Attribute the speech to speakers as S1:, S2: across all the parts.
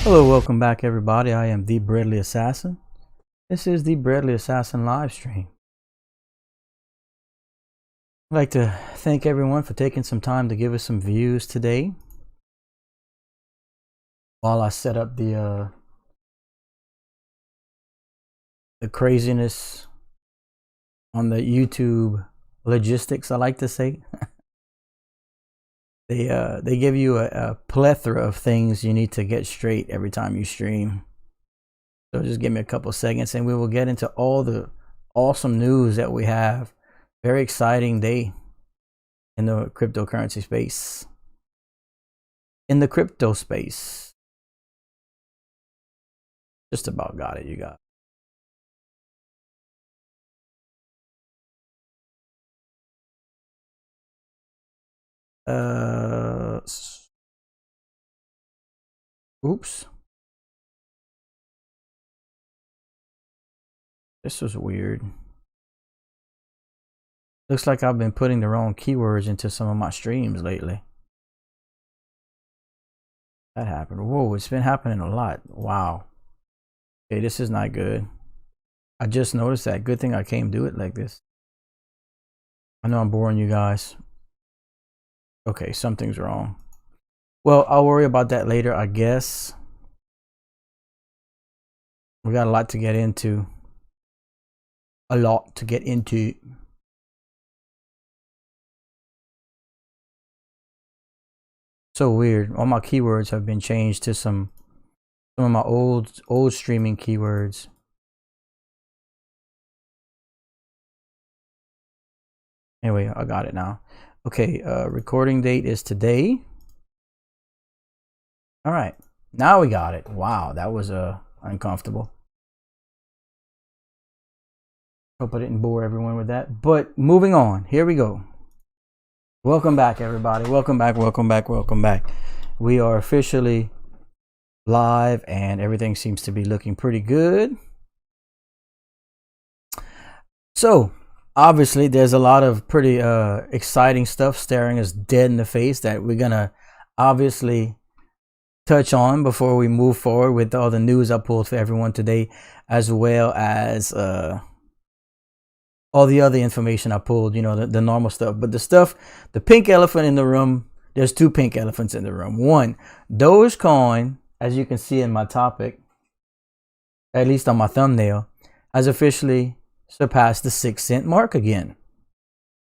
S1: Hello, welcome back everybody. I am the Breadly Assassin. This is the Breadly Assassin live stream. I'd like to thank everyone for taking some time to give us some views today while I set up the craziness on the YouTube logistics, I like to say. They give you a plethora of things you need to get straight every time you stream. So just give me a couple seconds and we will get into all the awesome news that we have. Very exciting day in the cryptocurrency space. In the crypto space. Just about got it, you got it. Oops. This was weird. Looks like I've been putting the wrong keywords into some of my streams lately. That happened. Whoa, it's been happening a lot. Wow. Okay, this is not good. I just noticed that. Good thing I came do it like this. I know I'm boring you guys. Okay, something's wrong. Well, I'll worry about that later, I guess. We got a lot to get into. A lot to get into. So weird. All my keywords have been changed to some of my old streaming keywords. Anyway, I got it now. Okay, recording date is today. All right, now we got it. Wow, that was uncomfortable. Hope I didn't bore everyone with that. But moving on, here we go. Welcome back, everybody. Welcome back, welcome back, welcome back. We are officially live and everything seems to be looking pretty good. So, obviously, there's a lot of pretty exciting stuff staring us dead in the face that we're going to obviously touch on before we move forward with all the news I pulled for everyone today, as well as all the other information I pulled, you know, the normal stuff. But the pink elephant in the room, there's two pink elephants in the room. One, Dogecoin, as you can see in my topic, at least on my thumbnail, has officially surpassed the 6-cent mark again.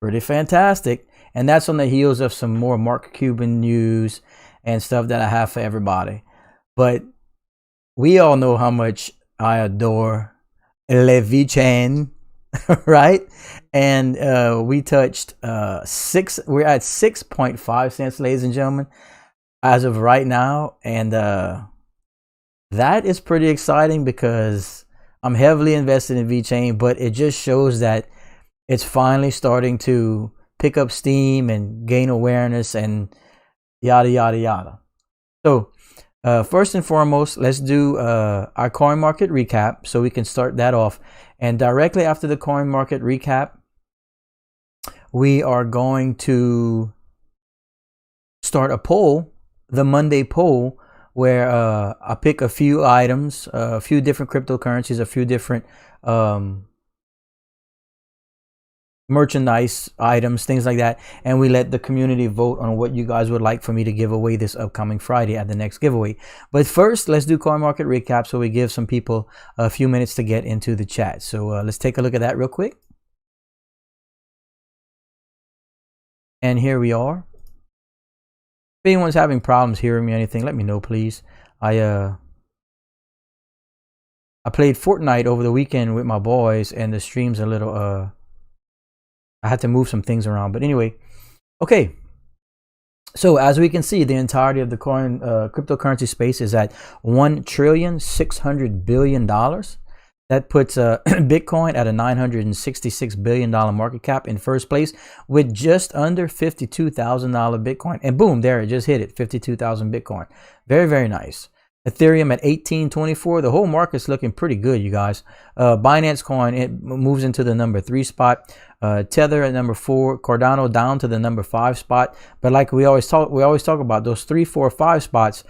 S1: Pretty fantastic. And that's on the heels of some more Mark Cuban news and stuff that I have for everybody. But we all know how much I adore Vechain. Right, and we touched we're at 6.5 cents, ladies and gentlemen, as of right now, and that is pretty exciting because I'm heavily invested in Vechain, but it just shows that it's finally starting to pick up steam and gain awareness and yada yada yada. So first and foremost, let's do our coin market recap so we can start that off. And directly after the coin market recap, we are going to start a poll, the Monday poll, where I pick a few items, a few different cryptocurrencies, a few different merchandise items, things like that, and we let the community vote on what you guys would like for me to give away this upcoming Friday at the next giveaway. But first, let's do coin market recap so we give some people a few minutes to get into the chat. So let's take a look at that real quick. And here we are. If anyone's having problems hearing me or anything, let me know, please. I played Fortnite over the weekend with my boys, and the stream's a little I had to move some things around, but anyway, okay. So as we can see, the entirety of the cryptocurrency space is at $1,600 billion. That puts Bitcoin at a $966 billion market cap in first place with just under $52,000 Bitcoin. And boom, there it just hit it, 52,000 Bitcoin. Very, very nice. Ethereum at 1824. The whole market's looking pretty good, you guys. Binance Coin, it moves into the number 3 spot. Tether at number 4. Cardano down to the number 5 spot. But like we always talk about, those 3, 4, 5 spots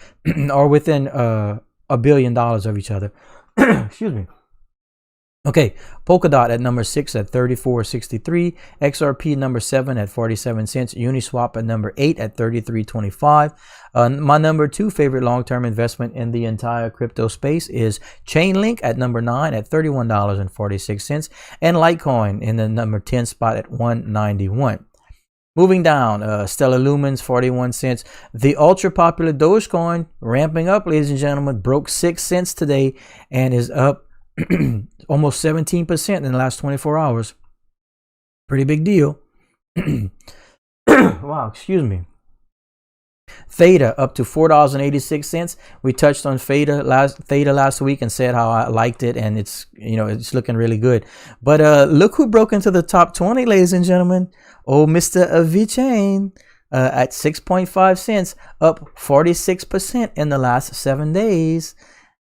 S1: are within $1 billion of each other. Excuse me. Okay, Polkadot at number 6 at 34.63, XRP number 7 at 47 cents, Uniswap at number 8 at 33.25. My number 2 favorite long-term investment in the entire crypto space is Chainlink at number 9 at $31.46, and Litecoin in the number 10 spot at 191. Moving down, Stellar Lumens, 41 cents. The ultra popular Dogecoin ramping up, ladies and gentlemen, broke 6 cents today and is up almost 17% in the last 24 hours. Pretty big deal. Wow, excuse me. Theta up to $4.86. We touched on Theta last week and said how I liked it, and it's looking really good. But look who broke into the top 20, ladies and gentlemen. Oh, Mr. Vechain at 6.5 cents, up 46% in the last 7 days.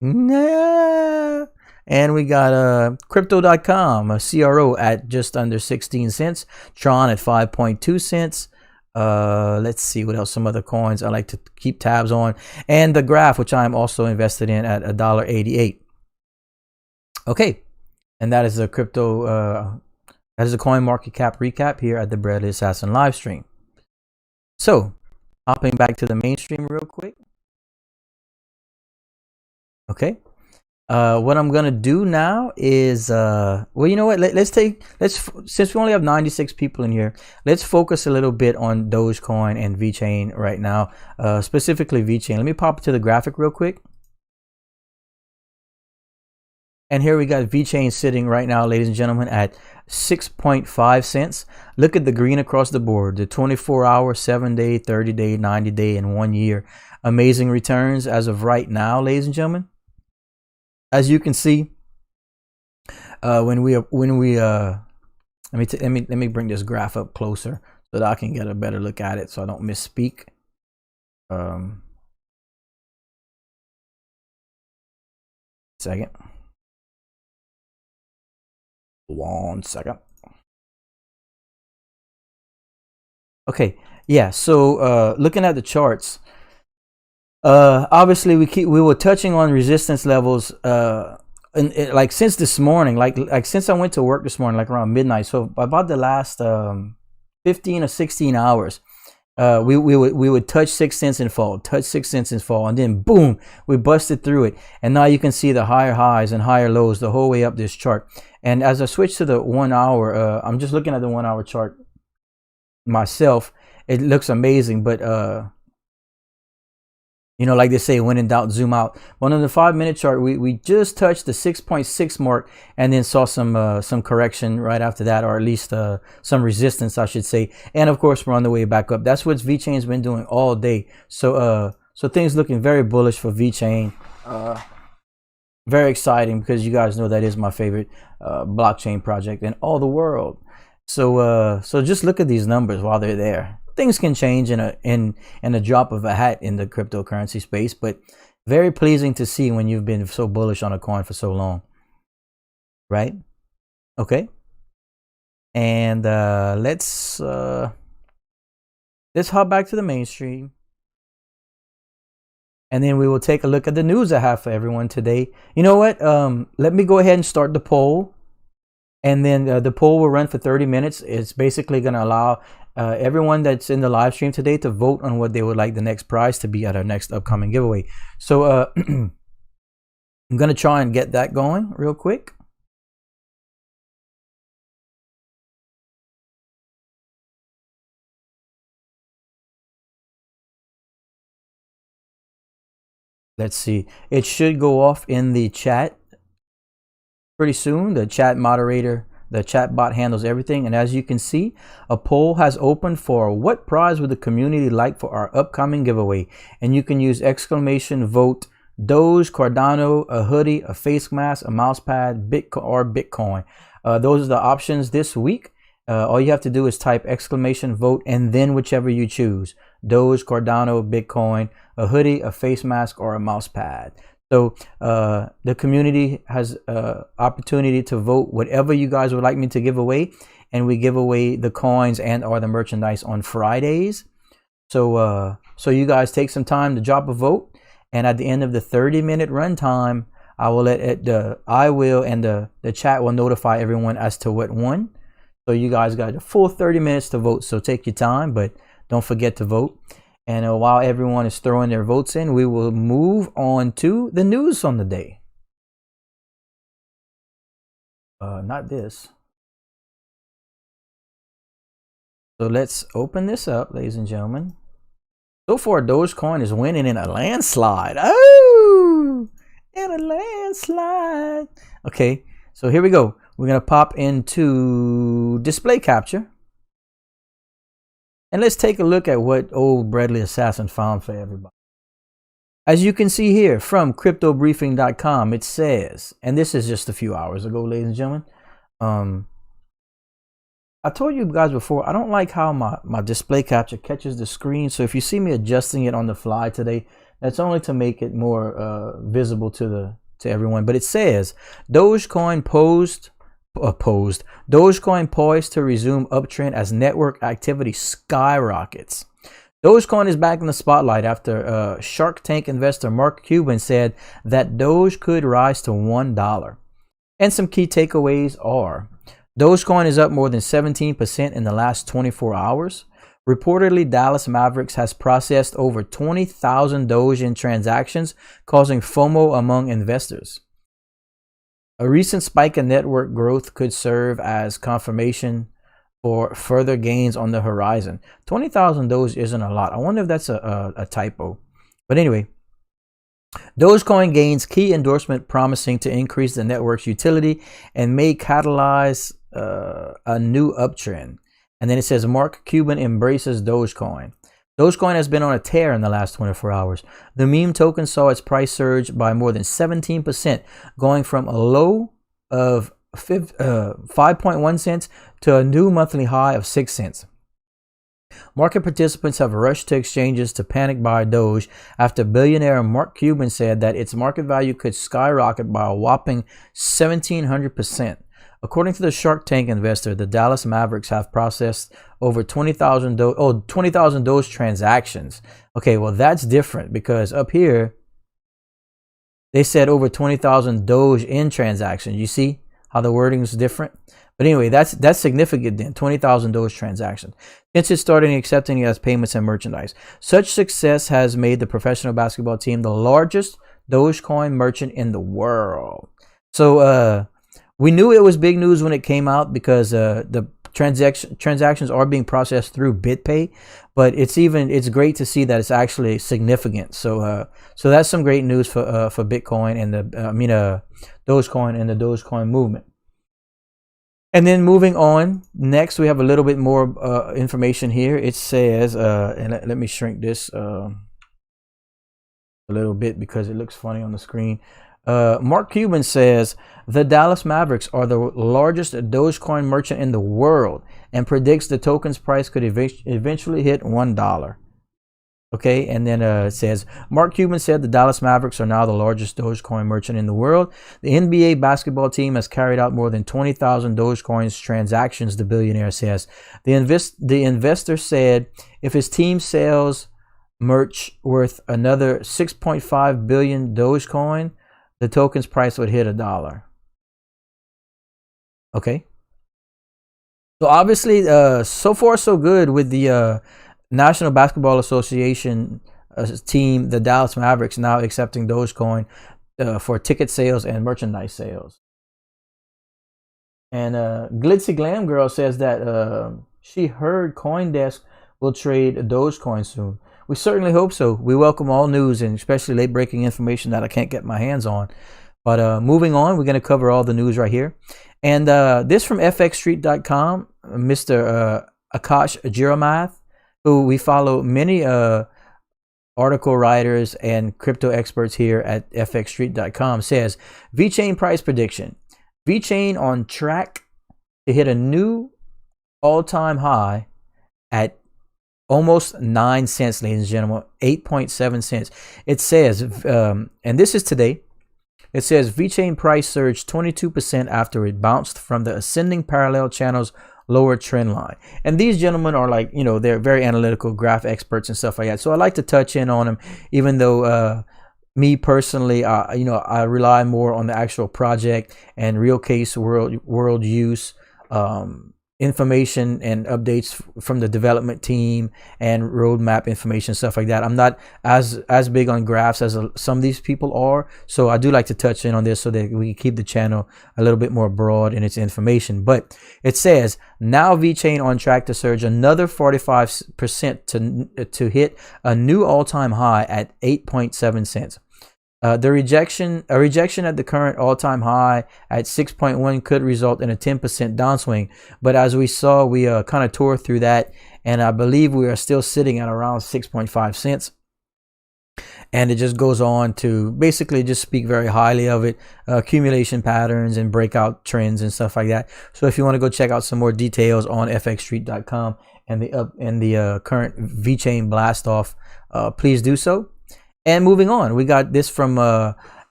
S1: Nah. And we got Crypto.com, a CRO at just under 16 cents. Tron at 5.2 cents. Let's see what else, some other coins I like to keep tabs on. And the Graph, which I'm also invested in at $1.88. Okay. And that is the crypto, that is the coin market cap recap here at the Bradley Assassin live stream. So, hopping back to the mainstream real quick. Okay. What I'm gonna do now is, well, you know what? Let's since we only have 96 people in here, let's focus a little bit on Dogecoin and Vechain right now, specifically Vechain. Let me pop to the graphic real quick. And here we got Vechain sitting right now, ladies and gentlemen, at 6.5 cents. Look at the green across the board, the 24-hour, 7-day, 30-day, 90-day, and 1 year. Amazing returns as of right now, ladies and gentlemen. As you can see, let me bring this graph up closer so that I can get a better look at it, so I don't misspeak. Second. 1 second. Okay, yeah. So looking at the charts. Obviously we were touching on resistance levels and like since this morning, like since I went to work this morning, like around midnight. So about the last 15 or 16 hours, we would touch 6 cents and fall, and then boom, we busted through it. And now you can see the higher highs and higher lows the whole way up this chart. And as I switch to the 1 hour, I'm just looking at the 1 hour chart myself. It looks amazing, but like they say, when in doubt, zoom out. But on the 5-minute chart, we just touched the 6.6 mark and then saw some correction right after that, or at least some resistance, I should say. And of course, we're on the way back up. That's what Vechain's been doing all day. So things looking very bullish for Vechain. Very exciting, because you guys know that is my favorite blockchain project in all the world. So just look at these numbers while they're there. Things can change in a drop of a hat in the cryptocurrency space, but very pleasing to see when you've been so bullish on a coin for so long, right? Okay, and let's hop back to the mainstream, and then we will take a look at the news I have for everyone today. You know what? Let me go ahead and start the poll, and then the poll will run for 30 minutes. It's basically going to allow everyone that's in the live stream today to vote on what they would like the next prize to be at our next upcoming giveaway. So I'm going to try and get that going real quick. Let's see. It should go off in the chat pretty soon. The chat moderator, the chat bot handles everything. And as you can see, a poll has opened for what prize would the community like for our upcoming giveaway. And you can use exclamation vote Doge, Cardano, a hoodie, a face mask, a mouse pad, Bitcoin. Those are the options this week. All you have to do is type exclamation vote and then whichever you choose. Doge, Cardano, Bitcoin, a hoodie, a face mask, or a mouse pad. So the community has opportunity to vote whatever you guys would like me to give away, and we give away the coins and or the merchandise on Fridays. So so you guys take some time to drop a vote, and at the end of the 30-minute runtime, I will and the chat will notify everyone as to what won. So you guys got a full 30 minutes to vote. So take your time, but don't forget to vote. And while everyone is throwing their votes in, we will move on to the news on the day. Not this. So let's open this up, ladies and gentlemen. So far, Dogecoin is winning in a landslide. Oh, in a landslide. Okay, so here we go. We're going to pop into display capture. And let's take a look at what old Bradley Assassin found for everybody. As you can see here from cryptobriefing.com, it says, and this is just a few hours ago, ladies and gentlemen. I told you guys before, I don't like how my display capture catches the screen. So if you see me adjusting it on the fly today, that's only to make it more visible to everyone. But it says Dogecoin Dogecoin poised to resume uptrend as network activity skyrockets. Dogecoin is back in the spotlight after Shark Tank investor Mark Cuban said that Doge could rise to $1. And some key takeaways are: Dogecoin is up more than 17% in the last 24 hours. Reportedly, Dallas Mavericks has processed over 20,000 Doge in transactions, causing FOMO among investors. A recent spike in network growth could serve as confirmation for further gains on the horizon. 20,000 Doge isn't a lot. I wonder if that's a typo. But anyway, Dogecoin gains key endorsement promising to increase the network's utility and may catalyze a new uptrend. And then it says Mark Cuban embraces Dogecoin. Dogecoin has been on a tear in the last 24 hours. The meme token saw its price surge by more than 17%, going from a low of 5.1 cents to a new monthly high of 6 cents. Market participants have rushed to exchanges to panic buy Doge after billionaire Mark Cuban said that its market value could skyrocket by a whopping 1,700%. According to the Shark Tank investor, the Dallas Mavericks have processed over 20,000 Doge transactions. Okay, well, that's different because up here, they said over 20,000 Doge in transactions. You see how the wording is different? But anyway, that's significant then, 20,000 Doge transactions. Since it started accepting it as payments and merchandise. Such success has made the professional basketball team the largest Dogecoin merchant in the world. So, we knew it was big news when it came out because the transactions are being processed through BitPay, but it's great to see that it's actually significant. So so that's some great news for Bitcoin and Dogecoin and the Dogecoin movement. And then moving on, next we have a little bit more information here. It says, and let me shrink this a little bit because it looks funny on the screen. Mark Cuban says the Dallas Mavericks are the largest Dogecoin merchant in the world and predicts the token's price could eventually hit $1. Okay, and then it says Mark Cuban said the Dallas Mavericks are now the largest Dogecoin merchant in the world. The NBA basketball team has carried out more than 20,000 Dogecoins transactions, the billionaire says. The investor said if his team sells merch worth another 6.5 billion Dogecoin, the token's price would hit $1. Okay. So obviously, so far so good with the National Basketball Association team, the Dallas Mavericks, now accepting Dogecoin for ticket sales and merchandise sales. And Glitzy Glam Girl says that she heard CoinDesk will trade Dogecoin soon. We certainly hope so. We welcome all news and especially late-breaking information that I can't get my hands on. But moving on, we're going to cover all the news right here. And this from fxstreet.com, Mr. Akash Jiramath, who we follow many article writers and crypto experts here at fxstreet.com, says, Vechain price prediction. Vechain on track to hit a new all-time high at almost 9 cents, ladies and gentlemen, 8.7 cents. It says, and this is today, it says Vechain price surged 22% after it bounced from the ascending parallel channel's lower trend line. And these gentlemen are like, you know, they're very analytical graph experts and stuff like that. So I like to touch in on them, even though me personally, you know, I rely more on the actual project and real case world use information and updates from the development team and roadmap information, stuff like that. I'm not as big on graphs as some of these people are, so I do like to touch in on this so that we can keep the channel a little bit more broad in its information. But it says now Vechain on track to surge another 45% to hit a new all-time high at 8.7 cents. A rejection at the current all-time high at 6.1 could result in a 10% downswing. But as we saw, we kind of tore through that, and I believe we are still sitting at around 6.5 cents. And it just goes on to basically just speak very highly of it, accumulation patterns and breakout trends and stuff like that. So if you want to go check out some more details on fxstreet.com and the current Vechain blast off, please do so. And moving on, we got this from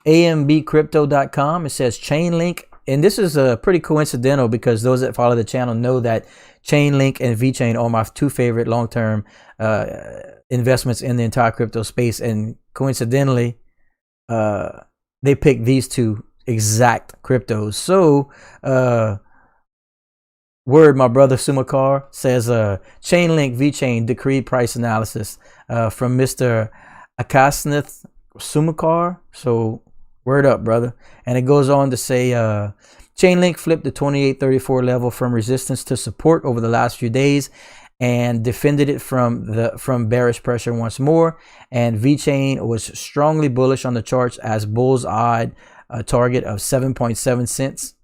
S1: ambcrypto.com. It says Chainlink, and this is pretty coincidental because those that follow the channel know that Chainlink and Vechain are my two favorite long-term investments in the entire crypto space. And coincidentally, they picked these two exact cryptos. So, word, my brother Sumakar says Chainlink Vechain decreed price analysis from Mr. Akasnath Sumakar. So word up, brother. And it goes on to say Chainlink flipped the 2834 level from resistance to support over the last few days and defended it from bearish pressure once more. And Vechain was strongly bullish on the charts as bull's-eyed a target of 7.7 cents.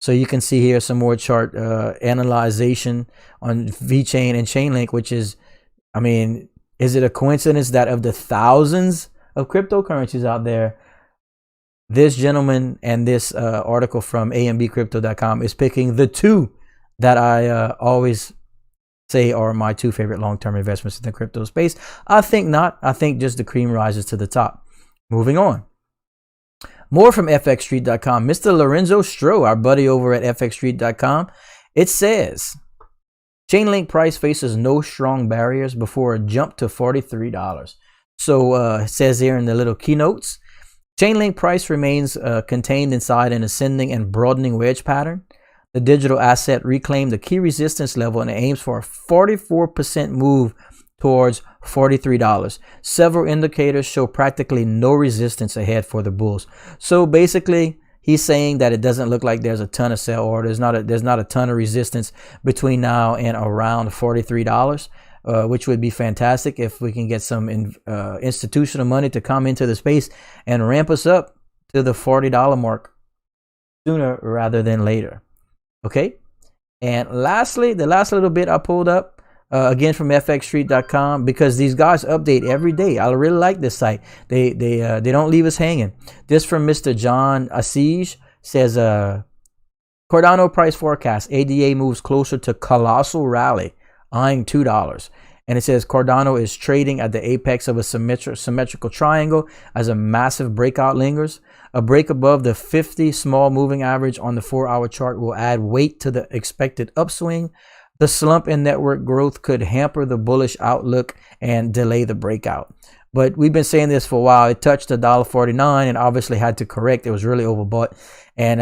S1: So you can see here some more chart analyzation on Vechain and Chainlink, which is, I mean, is it a coincidence that of the thousands of cryptocurrencies out there, this gentleman and this article from ambcrypto.com is picking the two that I always say are my two favorite long-term investments in the crypto space? I think not. I think just the cream rises to the top. Moving on. More from fxstreet.com. Mr. Lorenzo Stroh, our buddy over at fxstreet.com. It says Chainlink price faces no strong barriers before a jump to $43. So it says here in the little keynotes, Chainlink price remains contained inside an ascending and broadening wedge pattern. The digital asset reclaimed the key resistance level and aims for a 44% move towards $43. Several indicators show practically no resistance ahead for the bulls. So basically, he's saying that it doesn't look like there's a ton of sell or there's not a ton of resistance between now and around $43, which would be fantastic if we can get some institutional money to come into the space and ramp us up to the $40 mark sooner rather than later. Okay. And lastly, the last little bit I pulled up, again from fxstreet.com, because these guys update every day. I really like this site. They don't leave us hanging. This from Mr. John Asige says Cardano price forecast. ADA moves closer to colossal rally, eyeing $2. And it says Cardano is trading at the apex of a symmetrical triangle as a massive breakout lingers. A break above the 50 small moving average on the 4-hour chart will add weight to the expected upswing. The slump in network growth could hamper the bullish outlook and delay the breakout. But we've been saying this for a while. It touched $1.49 and obviously had to correct. It was really overbought and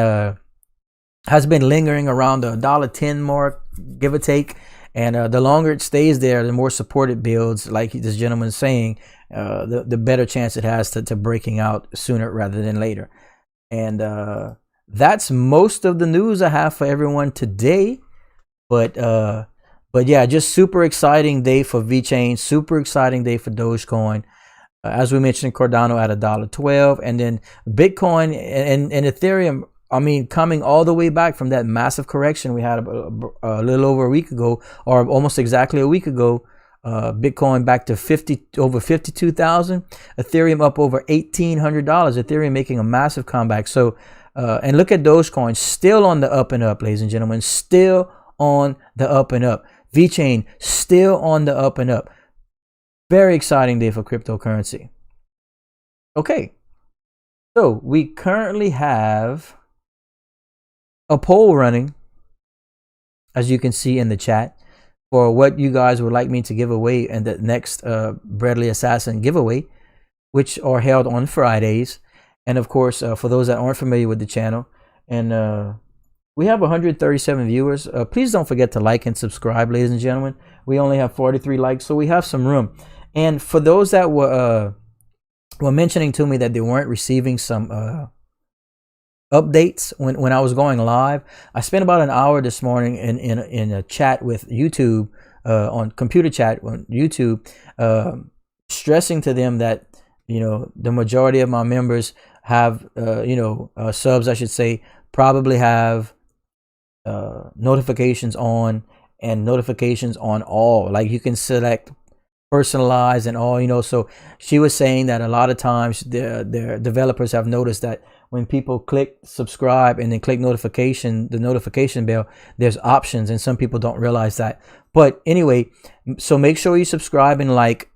S1: has been lingering around the $1.10 mark, give or take. And the longer it stays there, the more support it builds, like this gentleman is saying, the better chance it has to breaking out sooner rather than later. And that's most of the news I have for everyone today. But yeah, just super exciting day for Vechain, super exciting day for Dogecoin. As we mentioned, Cardano at $1.12, and then Bitcoin and Ethereum, I mean, coming all the way back from that massive correction we had a little over a week ago, or almost exactly a week ago. Bitcoin back to over 52,000, Ethereum up over $1,800. Ethereum making a massive comeback. So, and look at Dogecoin, still on the up and up, ladies and gentlemen, still on the up and up. Vechain still on the up and up. Very exciting day for cryptocurrency. Okay, so we currently have a poll running, as you can see in the chat, for what you guys would like me to give away in the next Bradley Assassin giveaway, which are held on Fridays. And of course, for those that aren't familiar with the channel, and we have 137 viewers. Please don't forget to like and subscribe, ladies and gentlemen. We only have 43 likes, so we have some room. And for those that were mentioning to me that they weren't receiving some updates when I was going live, I spent about an hour this morning in a chat with YouTube, on computer chat on YouTube, stressing to them that, you know, the majority of my members have, subs, I should say, probably have notifications on and notifications on all. Like you can select personalized and all, you know. So she was saying that a lot of times their developers have noticed that when people click subscribe and then click the notification bell, there's options, and some people don't realize that. But anyway, so make sure you subscribe and like,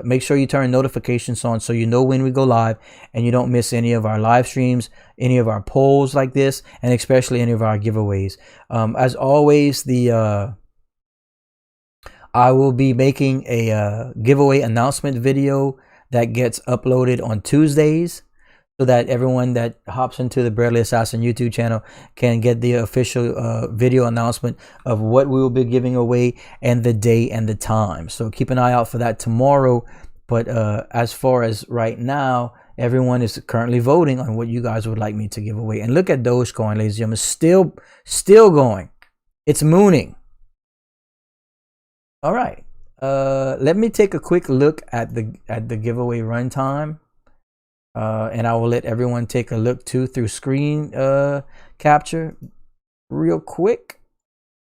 S1: make sure you turn notifications on so you know when we go live and you don't miss any of our live streams, any of our polls like this, and especially any of our giveaways. As always, I will be making a giveaway announcement video that gets uploaded on Tuesdays, so that everyone that hops into the Bradley Assassin YouTube channel can get the official video announcement of what we will be giving away and the day and the time. So keep an eye out for that tomorrow. But as far as right now, everyone is currently voting on what you guys would like me to give away. And look at Dogecoin, ladies and gentlemen, still going. It's mooning. All right. Let me take a quick look at the giveaway runtime. And I will let everyone take a look too through screen capture real quick.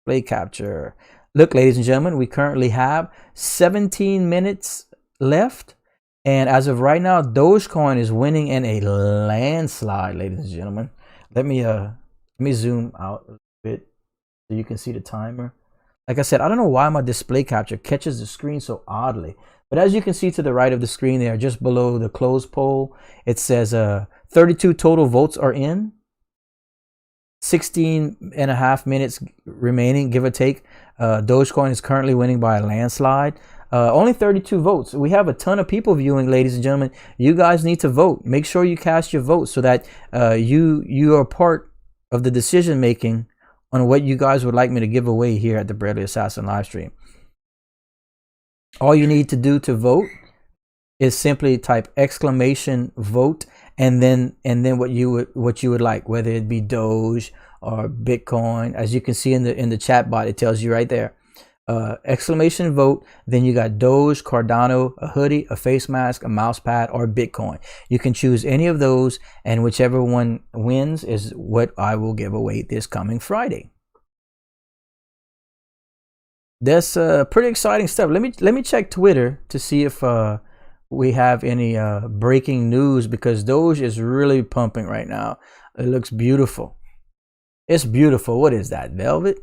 S1: Play capture. Look, ladies and gentlemen, we currently have 17 minutes left. And as of right now, Dogecoin is winning in a landslide, ladies and gentlemen. Let me zoom out a bit so you can see the timer. Like I said, I don't know why my display capture catches the screen so oddly. But as you can see to the right of the screen there, just below the closed poll, it says 32 total votes are in. 16.5 minutes remaining, give or take. Dogecoin is currently winning by a landslide. Only 32 votes. We have a ton of people viewing, ladies and gentlemen. You guys need to vote. Make sure you cast your vote so that you are part of the decision making on what you guys would like me to give away here at the Bradley Assassin live stream. All you need to do to vote is simply type !vote and then what you would like, whether it be Doge or Bitcoin. As you can see in the chat bot, it tells you right there. !vote, then you got Doge, Cardano, a hoodie, a face mask, a mouse pad, or Bitcoin. You can choose any of those, and whichever one wins is what I will give away this coming Friday. That's pretty exciting stuff. Let me check Twitter to see if we have any breaking news, because Doge is really pumping right now. It looks beautiful. It's beautiful. What is that, velvet?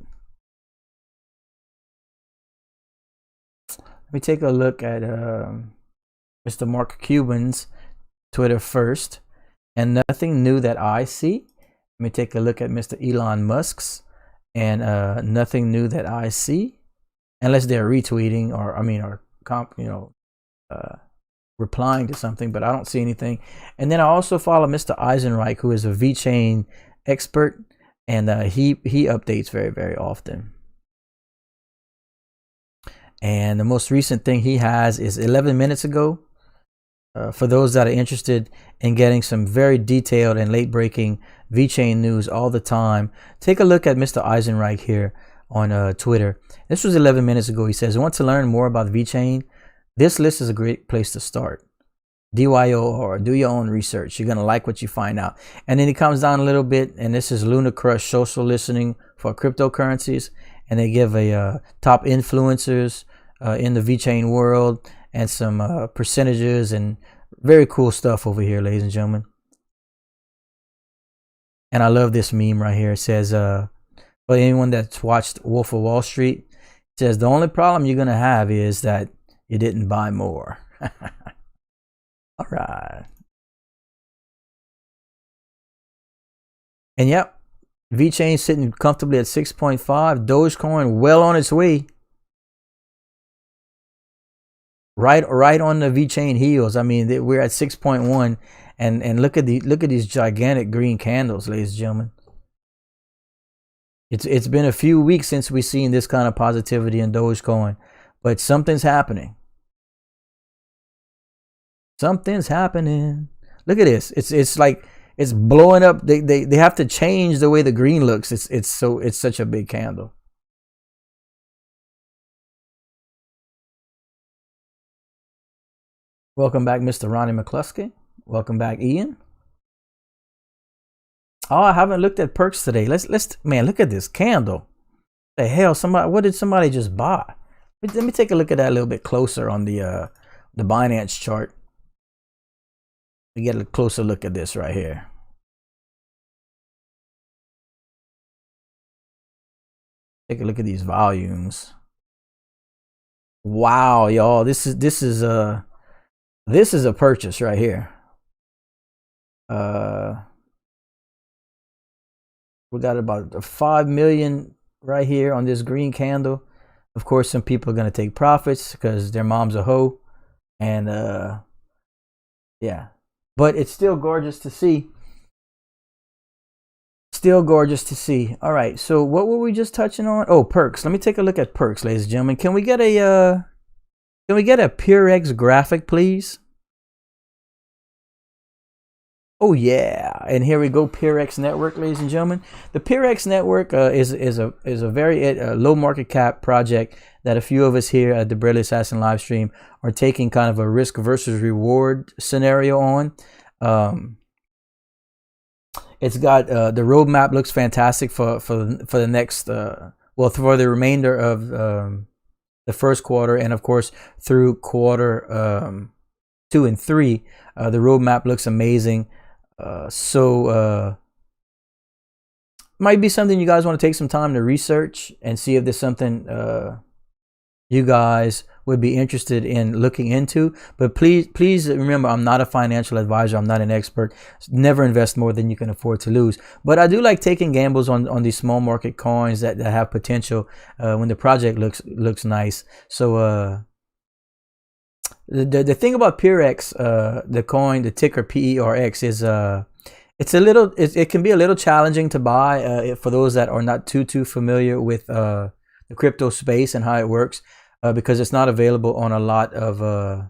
S1: Let me take a look at Mr. Mark Cuban's Twitter first, and nothing new that I see. Let me take a look at Mr. Elon Musk's, and nothing new that I see. Unless they're retweeting or replying to something, but I don't see anything. And then I also follow Mr. Eisenreich, who is a Vechain expert, and he updates very, very often. And the most recent thing he has is 11 minutes ago. For those that are interested in getting some very detailed and late breaking Vechain news all the time, take a look at Mr. Eisenreich here on Twitter. This was 11 minutes ago. He says, want to learn more about Vechain? This list is a great place to start. DYO, or do your own research. You're going to like what you find out. And then he comes down a little bit, and this is Luna Crush social listening for cryptocurrencies. And they give a top influencers in the Vechain world and some percentages and very cool stuff over here, ladies and gentlemen. And I love this meme right here. It says, for anyone that's watched Wolf of Wall Street, says the only problem you're gonna have is that you didn't buy more. All right. And yep, Vechain sitting comfortably at 6.5. Dogecoin well on its way. Right on the Vechain heels. I mean, we're at 6.1, and look at these gigantic green candles, ladies and gentlemen. It's been a few weeks since we've seen this kind of positivity in Dogecoin, but something's happening. Something's happening. Look at this. It's like it's blowing up. They have to change the way the green looks. It's such a big candle. Welcome back, Mr. Ronnie McCluskey. Welcome back, Ian. Oh, I haven't looked at perks today. Let's man, look at this candle. The hell, what did somebody just buy? Let me take a look at that a little bit closer on the Binance chart. We get a closer look at this right here. Take a look at these volumes. Wow, y'all, this is a purchase right here. We got about 5 million right here on this green candle. Of course, some people are going to take profits because their mom's a hoe. And yeah, but it's still gorgeous to see. Still gorgeous to see. All right, so what were we just touching on? Oh, perks. Let me take a look at perks, ladies and gentlemen. Can we get a PureX graphic, please? Oh yeah, and here we go, PureX network, ladies and gentlemen. The PureX network is a very low market cap project that a few of us here at the Bradley Assassin live stream are taking kind of a risk versus reward scenario on. It's got the roadmap looks fantastic for the next well, for the remainder of the first quarter, and of course through quarter 2 and 3. The roadmap looks amazing. Might be something you guys want to take some time to research and see if there's something you guys would be interested in looking into. But please remember, I'm not a financial advisor. I'm not an expert. Never invest more than you can afford to lose. But I do like taking gambles on these small market coins that have potential when the project looks nice. So the thing about PureX, the coin, the ticker PERX, is it can be a little challenging to buy for those that are not too familiar with the crypto space and how it works, because it's not available on a lot of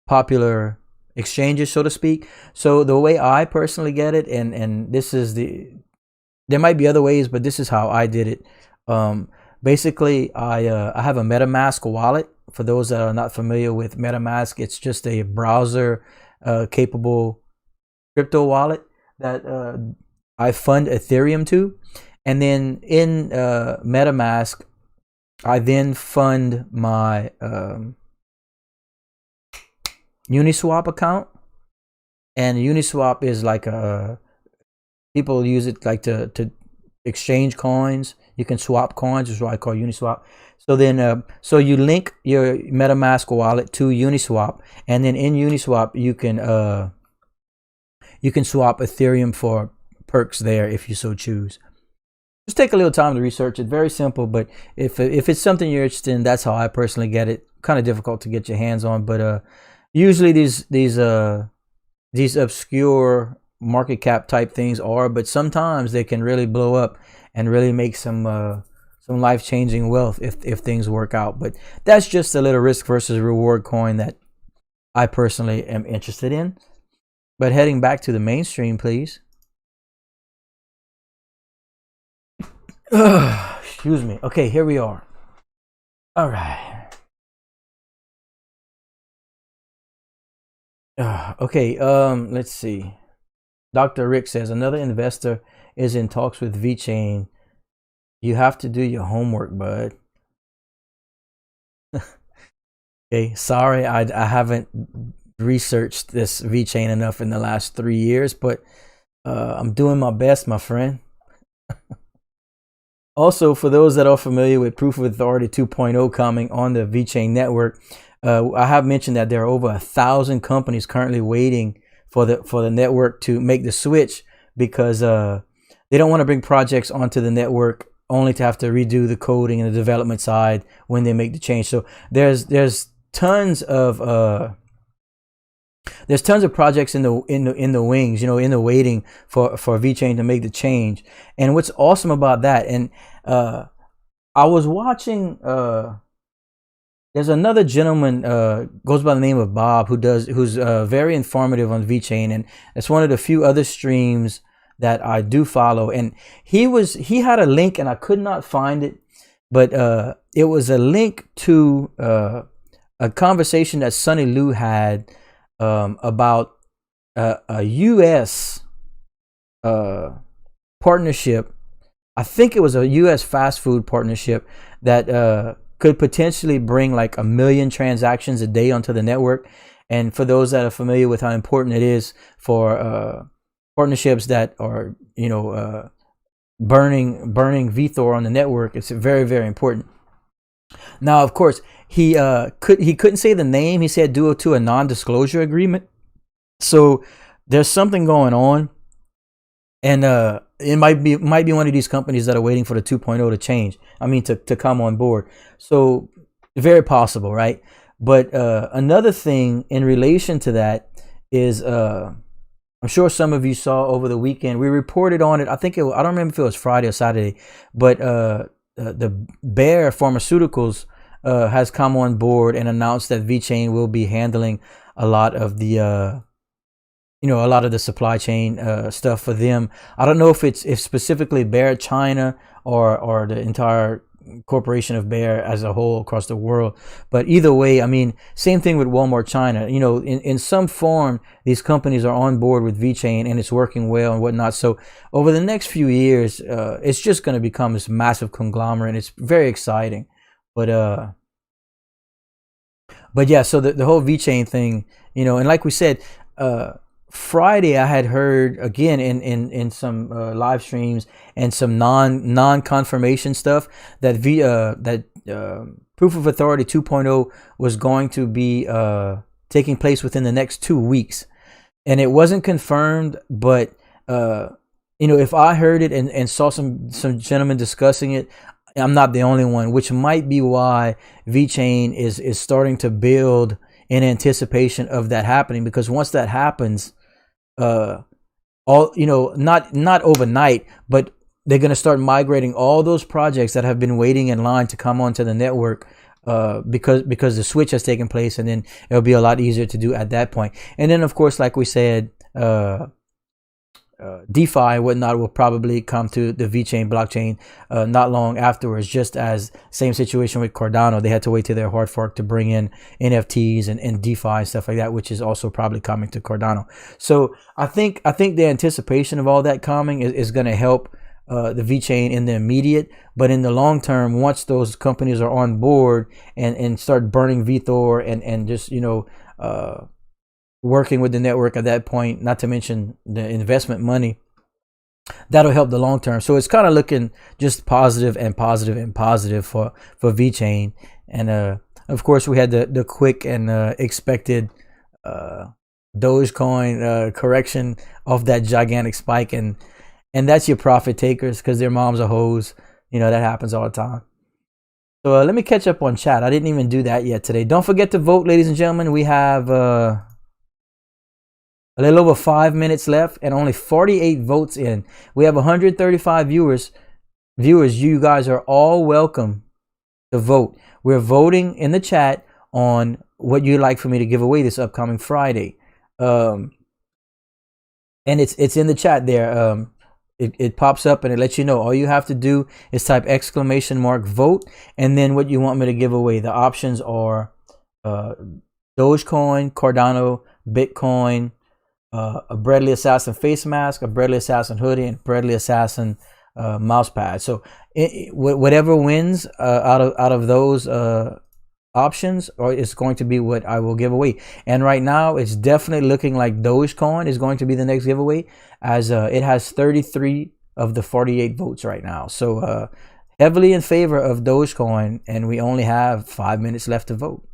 S1: popular exchanges, so to speak. So the way I personally get it, and this is there might be other ways, but this is how I did it. Basically, I have a MetaMask wallet. For those that are not familiar with MetaMask, it's just a browser capable crypto wallet that I fund Ethereum to. And then in MetaMask, I then fund my Uniswap account. And Uniswap is like people use it like to exchange coins. You can swap coins, is what I call Uniswap. So then, so you link your MetaMask wallet to Uniswap, and then in Uniswap you can swap Ethereum for perks there if you so choose. Just take a little time to research it. Very simple, but if it's something you're interested in, that's how I personally get it. Kind of difficult to get your hands on, but usually these obscure market cap type things are, but sometimes they can really blow up and really make some life-changing wealth if things work out. But that's just a little risk versus reward coin that I personally am interested in. But heading back to the mainstream, please. Excuse me. Okay, here we are. All right. Okay, let's see. Dr. Rick says another investor is in talks with Vechain. You have to do your homework, bud. Okay, sorry, I haven't researched this Vechain enough in the last 3 years, but I'm doing my best, my friend. Also, for those that are familiar with Proof of Authority 2.0 coming on the Vechain network, I have mentioned that there are over 1,000 companies currently waiting for the network to make the switch, because they don't want to bring projects onto the network only to have to redo the coding and the development side when they make the change. So there's tons of projects in the wings, in the waiting for Vechain to make the change. And what's awesome about that, and I was watching, there's another gentleman, goes by the name of Bob, who's very informative on Vechain, and it's one of the few other streams that I do follow. And he had a link, and I could not find it, but it was a link to a conversation that Sonny Liu had about a U.S. partnership. I think it was a U.S. fast food partnership that could potentially bring like 1 million transactions a day onto the network. And for those that are familiar with how important it is for partnerships that are, burning VeThor on the network, it's very, very important. Now, of course, he couldn't say the name. He said due to a non-disclosure agreement. So there's something going on, and it might be one of these companies that are waiting for the 2.0 to change. I mean, to come on board. So very possible, right? But another thing in relation to that is, I'm sure some of you saw over the weekend, we reported on it. I don't remember if it was Friday or Saturday, but the Bayer Pharmaceuticals has come on board and announced that Vechain will be handling a lot of the a lot of the supply chain stuff for them. I don't know if specifically Bayer China or the entire corporation of Bayer as a whole across the world, but either way, I mean, same thing with Walmart China. In some form, these companies are on board with Vechain, and it's working well and whatnot. So over the next few years, it's just going to become this massive conglomerate. It's very exciting, but yeah. So the whole Vechain thing, and like we said, Friday I had heard again in some live streams and some non-confirmation stuff that Proof of Authority 2.0 was going to be taking place within the next 2 weeks, and it wasn't confirmed. But if I heard it and saw some gentlemen discussing it, I'm not the only one, which might be why Vechain is starting to build in anticipation of that happening. Because once that happens, not overnight, but they're going to start migrating all those projects that have been waiting in line to come onto the network, because the switch has taken place, and then it'll be a lot easier to do at that point. And then, of course, like we said, DeFi and whatnot will probably come to the Vechain blockchain not long afterwards, just as same situation with Cardano. They had to wait to their hard fork to bring in NFTs and DeFi and stuff like that, which is also probably coming to Cardano. So I think the anticipation of all that coming is going to help the Vechain in the immediate, but in the long term, once those companies are on board and start burning VeThor and just working with the network at that point, not to mention the investment money, that'll help the long term. So it's kind of looking just positive and positive and positive for Vechain. And of course, we had the quick and expected Dogecoin correction of that gigantic spike, and that's your profit takers, because their moms are hoes. That happens all the time. So let me catch up on chat. I didn't even do that yet today. Don't forget to vote, ladies and gentlemen. We have a little over 5 minutes left and only 48 votes in. We have 135 viewers. You guys are all welcome to vote. We're voting in the chat on what you'd like for me to give away this upcoming Friday. And it's in the chat there. It pops up and it lets you know. All you have to do is type !vote and then what you want me to give away. The options are Dogecoin, Cardano, Bitcoin, a Bradley Assassin face mask, a Bradley Assassin hoodie, and Bradley Assassin mouse pad. So whatever wins out of those options, or it's going to be what I will give away. And right now, it's definitely looking like Dogecoin is going to be the next giveaway, as it has 33 of the 48 votes right now. So heavily in favor of Dogecoin, and we only have 5 minutes left to vote.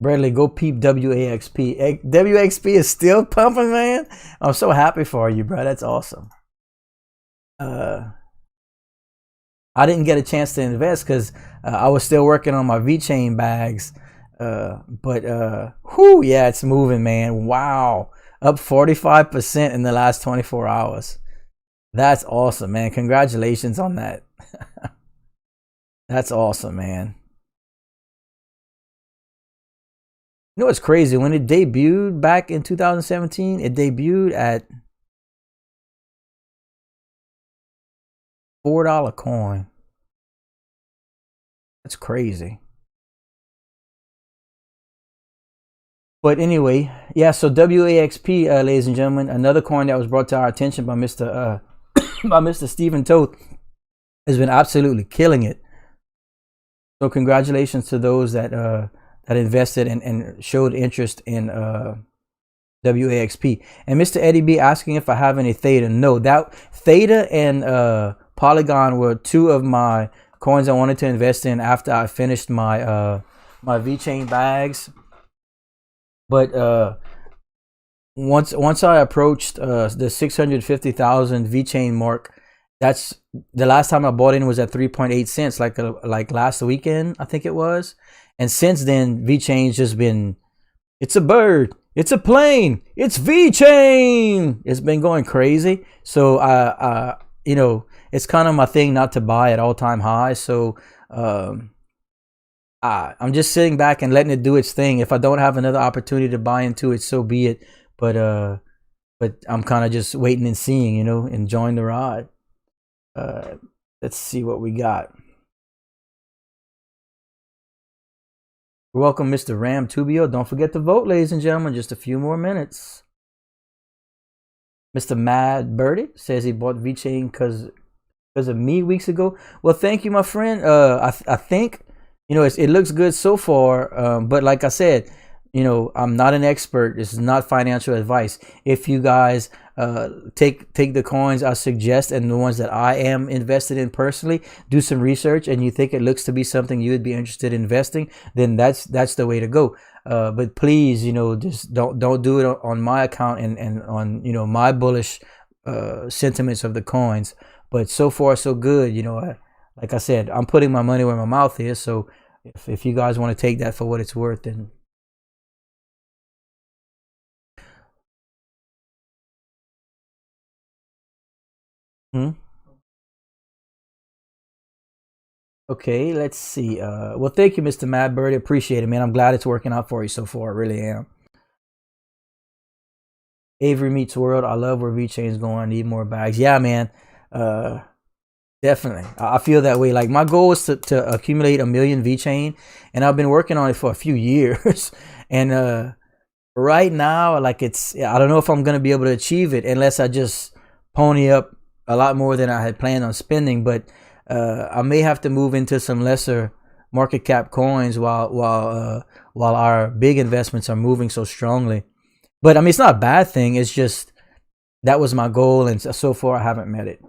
S1: Bradley, go peep WAXP. WXP is still pumping, man. I'm so happy for you, bro. That's awesome. I didn't get a chance to invest because I was still working on my Vechain bags. But yeah, it's moving, man. Wow. Up 45% in the last 24 hours. That's awesome, man. Congratulations on that. That's awesome, man. You know what's crazy? When it debuted back in 2017, it debuted at $4 coin. That's crazy. But anyway, yeah, so WAXP, ladies and gentlemen, another coin that was brought to our attention by Mr. by Mr. Stephen Toth, has been absolutely killing it. So congratulations to those that that invested and showed interest in WAXP. And Mr. Eddie B asking if I have any Theta. No, that Theta and Polygon were two of my coins I wanted to invest in after I finished my my Vechain bags. But once I approached the 650,000 Vechain mark, that's the last time I bought in was at 3.8 cents, like last weekend, I think it was. And since then, Vechain's just been, it's a bird, it's a plane, it's Vechain. It's been going crazy. So you know, it's kind of my thing not to buy at all-time highs. So I'm just sitting back and letting it do its thing. If I don't have another opportunity to buy into it, so be it. But I'm kind of just waiting and seeing, you know, enjoying the ride. Let's see what we got. Welcome, Mr. Ram Tubio. Don't forget to vote, ladies and gentlemen. Just a few more minutes. Mr. Mad Birdie says he bought Vechain because of me weeks ago. Well, thank you, my friend. I think, you know, it looks good so far. But like I said, you know, I'm not an expert. This is not financial advice. If you guys take the coins I suggest and the ones that I am invested in personally, do some research, and you think it looks to be something you would be interested in investing, then that's the way to go. But please, you know, just don't do it on my account and on, you know, my bullish sentiments of the coins. But so far so good. You know, like I said, I'm putting my money where my mouth is. So if you guys want to take that for what it's worth, then okay, let's see. Well, thank you, Mr. Mad Birdie. Appreciate it, man. I'm glad it's working out for you so far. I really am. Avery Meets World. I love where Vechain's going. I need more bags. Yeah, man. Definitely. I feel that way. Like, my goal is to accumulate 1 million Vechain, and I've been working on it for a few years. And right now, like, I don't know if I'm going to be able to achieve it unless I just pony up a lot more than I had planned on spending. But I may have to move into some lesser market cap coins while our big investments are moving so strongly. But I mean, it's not a bad thing. It's just that was my goal, and so far I haven't met it.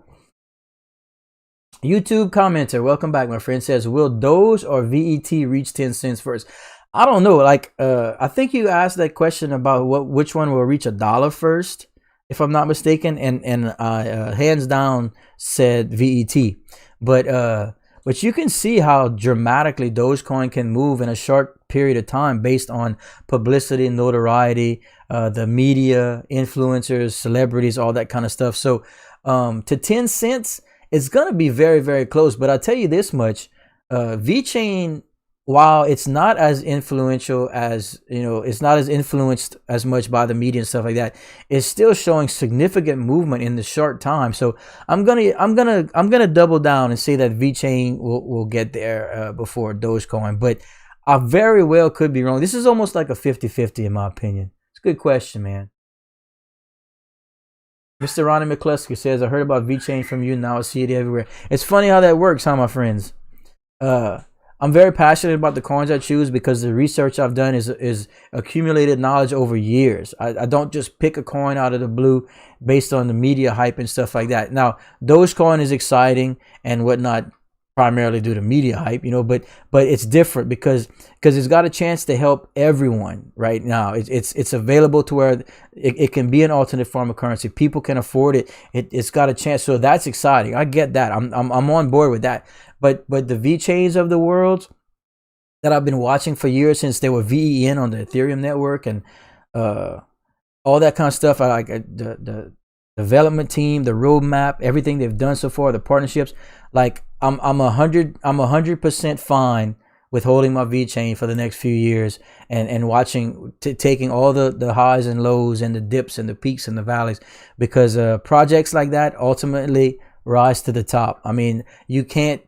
S1: YouTube commenter, welcome back, my friend, says, will Doge or VET reach 10 cents first? I don't know. Like, I think you asked that question about which one will reach $1 first, if I'm not mistaken, and hands down said VET. But you can see how dramatically Dogecoin can move in a short period of time based on publicity, notoriety, the media, influencers, celebrities, all that kind of stuff. So to 10 cents, it's going to be very, very close. But I'll tell you this much, Vechain, while it's not as influential as, you know, it's not as influenced as much by the media and stuff like that, it's still showing significant movement in the short time. So I'm gonna double down and say that Vechain will get there before Dogecoin, but I very well could be wrong. This is almost like a 50-50 in my opinion. It's a good question, man. Mr. Ronnie McCluskey says, I heard about Vechain from you, now I see it everywhere. It's funny how that works, huh, my friends? I'm very passionate about the coins I choose because the research I've done is accumulated knowledge over years. I don't just pick a coin out of the blue based on the media hype and stuff like that. Now, Dogecoin is exciting and whatnot, primarily due to media hype, but it's different because it's got a chance to help everyone right now. It's available to where it can be an alternate form of currency. People can afford it. It's got a chance, so that's exciting. I get that. I'm on board with that. But the Vechains of the world that I've been watching for years since they were VEN on the Ethereum network and all that kind of stuff. I like the development team, the roadmap, everything they've done so far, the partnerships. Like I'm 100% fine with holding my Vechain for the next few years and watching, taking all the highs and lows and the dips and the peaks and the valleys, because projects like that ultimately rise to the top. I mean, you can't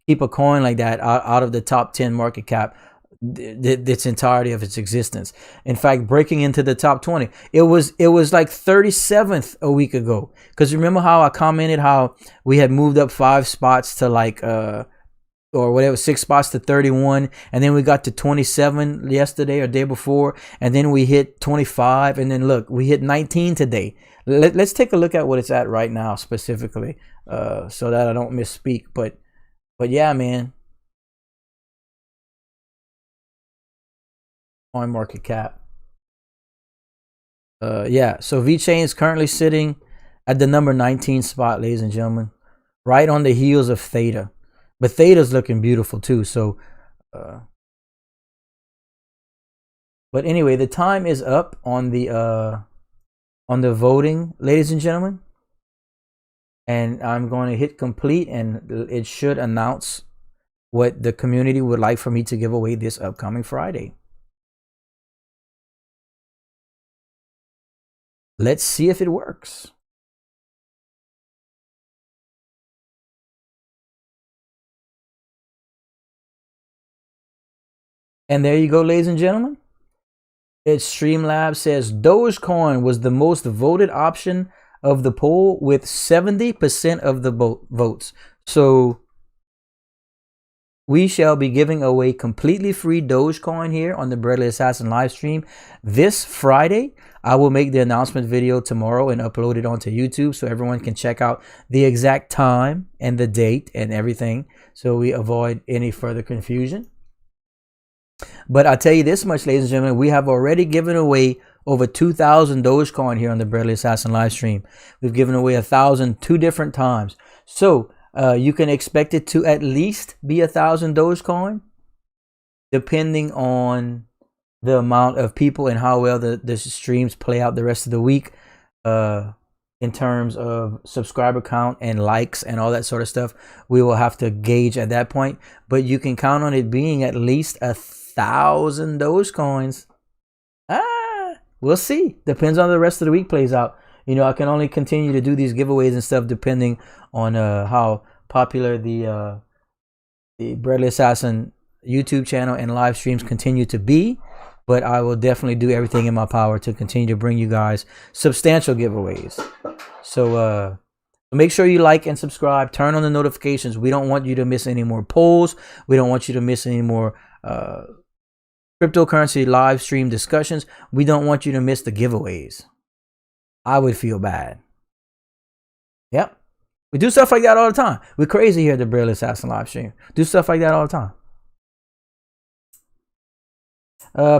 S1: keep a coin like that out of the top 10 market cap its entirety of its existence. In fact, breaking into the top 20, it was like 37th a week ago. Because remember how I commented how we had moved up 5 spots to like or whatever, 6 spots to 31, and then we got to 27 yesterday or day before, and then we hit 25, and then look, we hit 19 today. Let's take a look at what it's at right now specifically, so that I don't misspeak. But yeah, man. On market cap. Yeah, so Vechain is currently sitting at the number 19 spot, ladies and gentlemen, right on the heels of Theta. But Theta's looking beautiful too. So but anyway, the time is up on the voting, ladies and gentlemen, and I'm going to hit complete, and it should announce what the community would like for me to give away this upcoming Friday. Let's see if it works. And there you go, ladies and gentlemen. It's Streamlabs says Dogecoin was the most voted option of the poll with 70% of the votes. So we shall be giving away completely free Dogecoin here on the Breadly Assassin live stream this Friday. I will make the announcement video tomorrow and upload it onto YouTube so everyone can check out the exact time and the date and everything, so we avoid any further confusion. But I'll tell you this much, ladies and gentlemen, we have already given away over 2,000 Dogecoin here on the Breadly Assassin live stream. We've given away 1,000 2 different times. So you can expect it to at least be 1,000 Dogecoin, depending on the amount of people and how well the streams play out the rest of the week, in terms of subscriber count and likes and all that sort of stuff. We will have to gauge at that point, but you can count on it being at least 1,000 Dogecoins. We'll see. Depends on the rest of the week plays out. I can only continue to do these giveaways and stuff depending on how popular the Breadly Assassin YouTube channel and live streams continue to be. But I will definitely do everything in my power to continue to bring you guys substantial giveaways. So make sure you like and subscribe. Turn on the notifications. We don't want you to miss any more polls. We don't want you to miss any more cryptocurrency live stream discussions. We don't want you to miss the giveaways. I would feel bad. Yep. We do stuff like that all the time. We're crazy here at the Breadly Assassin live stream. Do stuff like that all the time.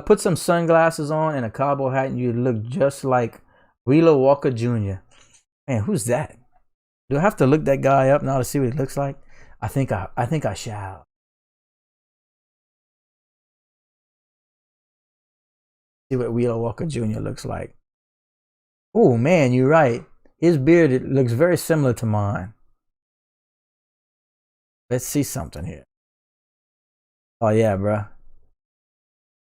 S1: Put some sunglasses on and a cowboy hat and you look just like Wheeler Walker Jr. Man, who's that? Do I have to look that guy up now to see what he looks like? I think I shall. See what Wheeler Walker Jr. looks like. Oh man, you're right. His beard, it looks very similar to mine. Let's see something here. Oh yeah, bro.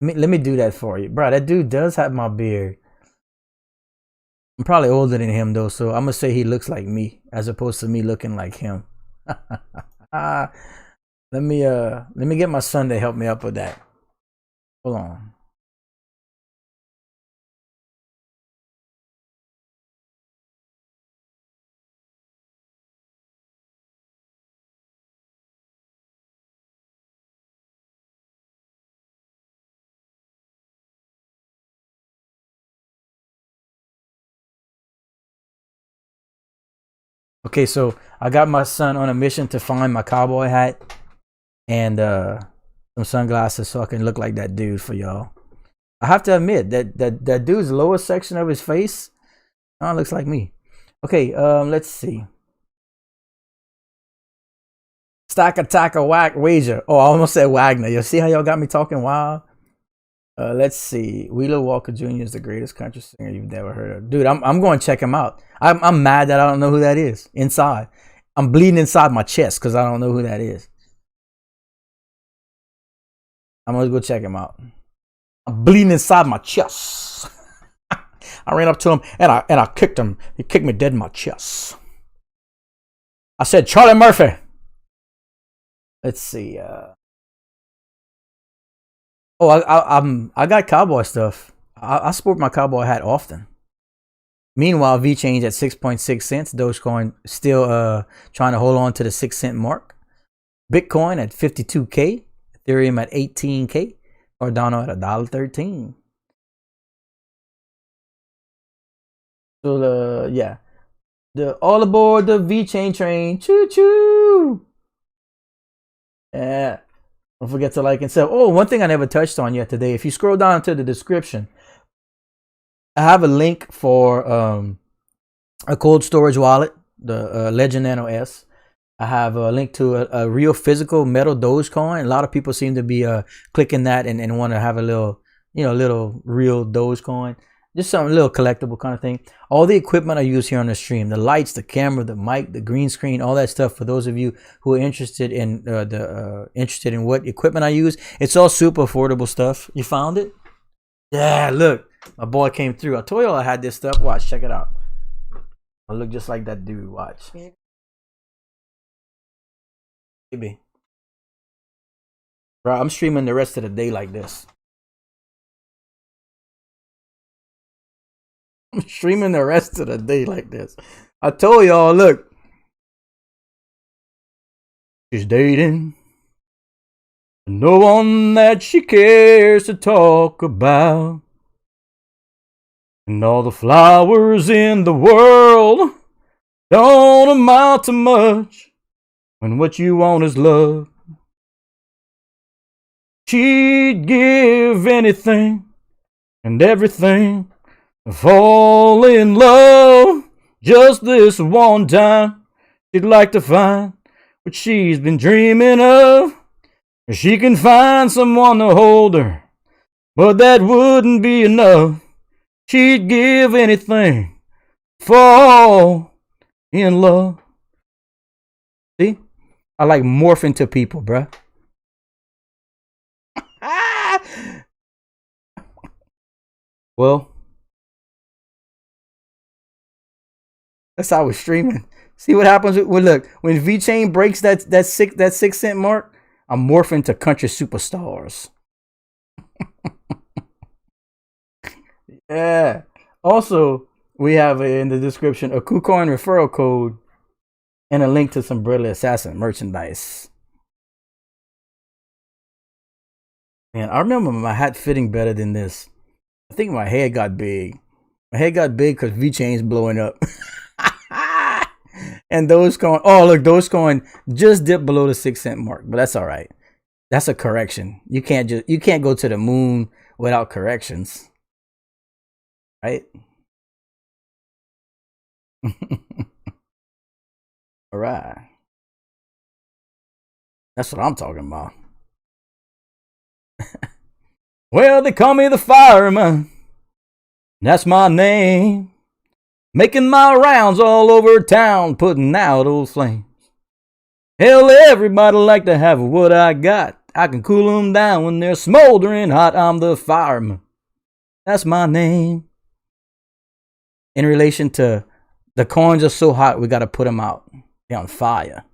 S1: Let me do that for you, bro. That dude does have my beard. I'm probably older than him though, so I'm gonna say he looks like me as opposed to me looking like him. Let me get my son to help me up with that. Hold on. Okay, so I got my son on a mission to find my cowboy hat and some sunglasses so I can look like that dude for y'all. I have to admit that dude's lower section of his face looks like me. Okay, let's see. Stack attack a whack wager. Oh, I almost said Wagner. You see how y'all got me talking wild? Let's see. Wheeler Walker Jr. is the greatest country singer you've never heard of. Dude, I'm going to check him out. I'm mad that I don't know who that is. Inside. I'm bleeding inside my chest because I don't know who that is. I'm going to go check him out. I'm bleeding inside my chest. I ran up to him and I kicked him. He kicked me dead in my chest. I said, Charlie Murphy. Let's see. I got cowboy stuff. I sport my cowboy hat often. Meanwhile, Vechain at 6.6 cents. Dogecoin still trying to hold on to the 6 cent mark. Bitcoin at 52K. Ethereum at 18K. Cardano at $1.13. So the all aboard the Vechain train. Choo choo. Yeah. Don't forget to like and sub. Oh, one thing I never touched on yet today. If you scroll down to the description, I have a link for a cold storage wallet, the Legend Nano S. I have a link to a real physical metal Dogecoin. A lot of people seem to be clicking that and want to have a little, little real Dogecoin. Just some little collectible kind of thing. All the equipment I use here on the stream, the lights, the camera, the mic, the green screen, all that stuff. For those of you who are interested in interested in what equipment I use, it's all super affordable stuff. You found it? Yeah, look, my boy came through. I told you I had this stuff. Watch, check it out. I look just like that dude. Watch. Maybe. Bro, I'm streaming the rest of the day like this. I'm streaming the rest of the day like this. I told y'all, look. She's dating no one that she cares to talk about. And all the flowers in the world don't amount to much when what you want is love. She'd give anything and everything to fall in love just this one time. She'd like to find what she's been dreaming of. She can find someone to hold her, but that wouldn't be enough. She'd give anything, fall in love. See? I like morphing to people, bruh. Well, that's how we're streaming. See what happens when Vechain breaks that 6 cent mark, I'm morphing to country superstars. Yeah. Also, we have in the description a KuCoin referral code and a link to some Brilliant Assassin merchandise. Man, I remember my hat fitting better than this. I think my head got big. My head got big because Vechain's blowing up. And Dogecoin, Dogecoin just dipped below the 6 cent mark, but that's all right. That's a correction. You can't go to the moon without corrections, right? All right. That's what I'm talking about. Well, they call me the fireman. That's my name. Making my rounds all over town, putting out old flames. Hell, everybody like to have what I got. I can cool them down when they're smoldering hot. I'm the fireman. That's my name. In relation to the coins are so hot, we got to put them out. They're on fire.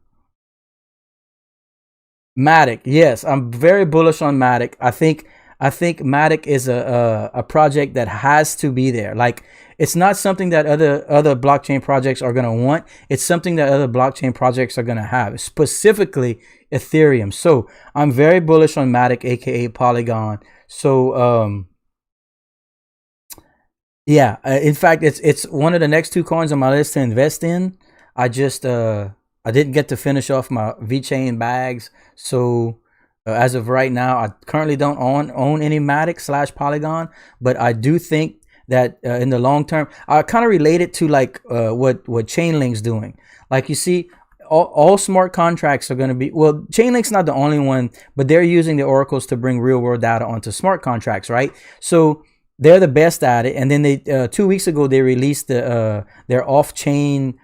S1: Matic, yes, I'm very bullish on Matic. I think Matic is a project that has to be there. Like, it's not something that other blockchain projects are going to want. It's something that other blockchain projects are going to have, specifically Ethereum. So I'm very bullish on Matic, aka Polygon. So yeah, in fact, it's one of the next 2 coins on my list to invest in. I just I didn't get to finish off my Vechain bags, so as of right now, I currently don't own any Matic / Polygon, but I do think that in the long term, I kind of relate it to like what Chainlink's doing. Like you see, all smart contracts are going to be, well, Chainlink's not the only one, but they're using the oracles to bring real world data onto smart contracts, right? So they're the best at it. And then they 2 weeks ago they released their off-chain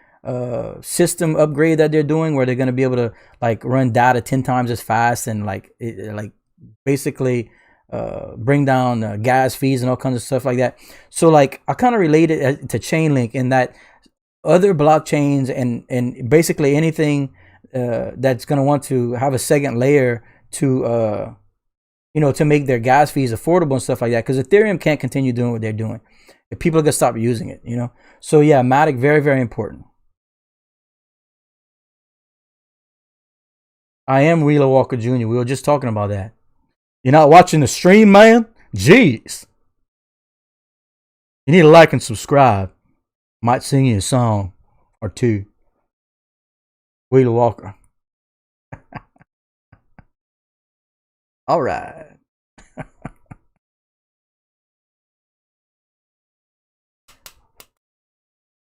S1: system upgrade that they're doing, where they're going to be able to like run data 10 times as fast and like basically bring down gas fees and all kinds of stuff like that. So like I kind of relate it to Chainlink in that other blockchains and basically anything that's going to want to have a second layer to to make their gas fees affordable and stuff like that, because Ethereum can't continue doing what they're doing if people are going to stop using it, so yeah, Matic, very, very important. I am Wheeler Walker Jr. We were just talking about that. You're not watching the stream, man? Jeez. You need to like and subscribe. Might sing you a song or two. Wheeler Walker. All right.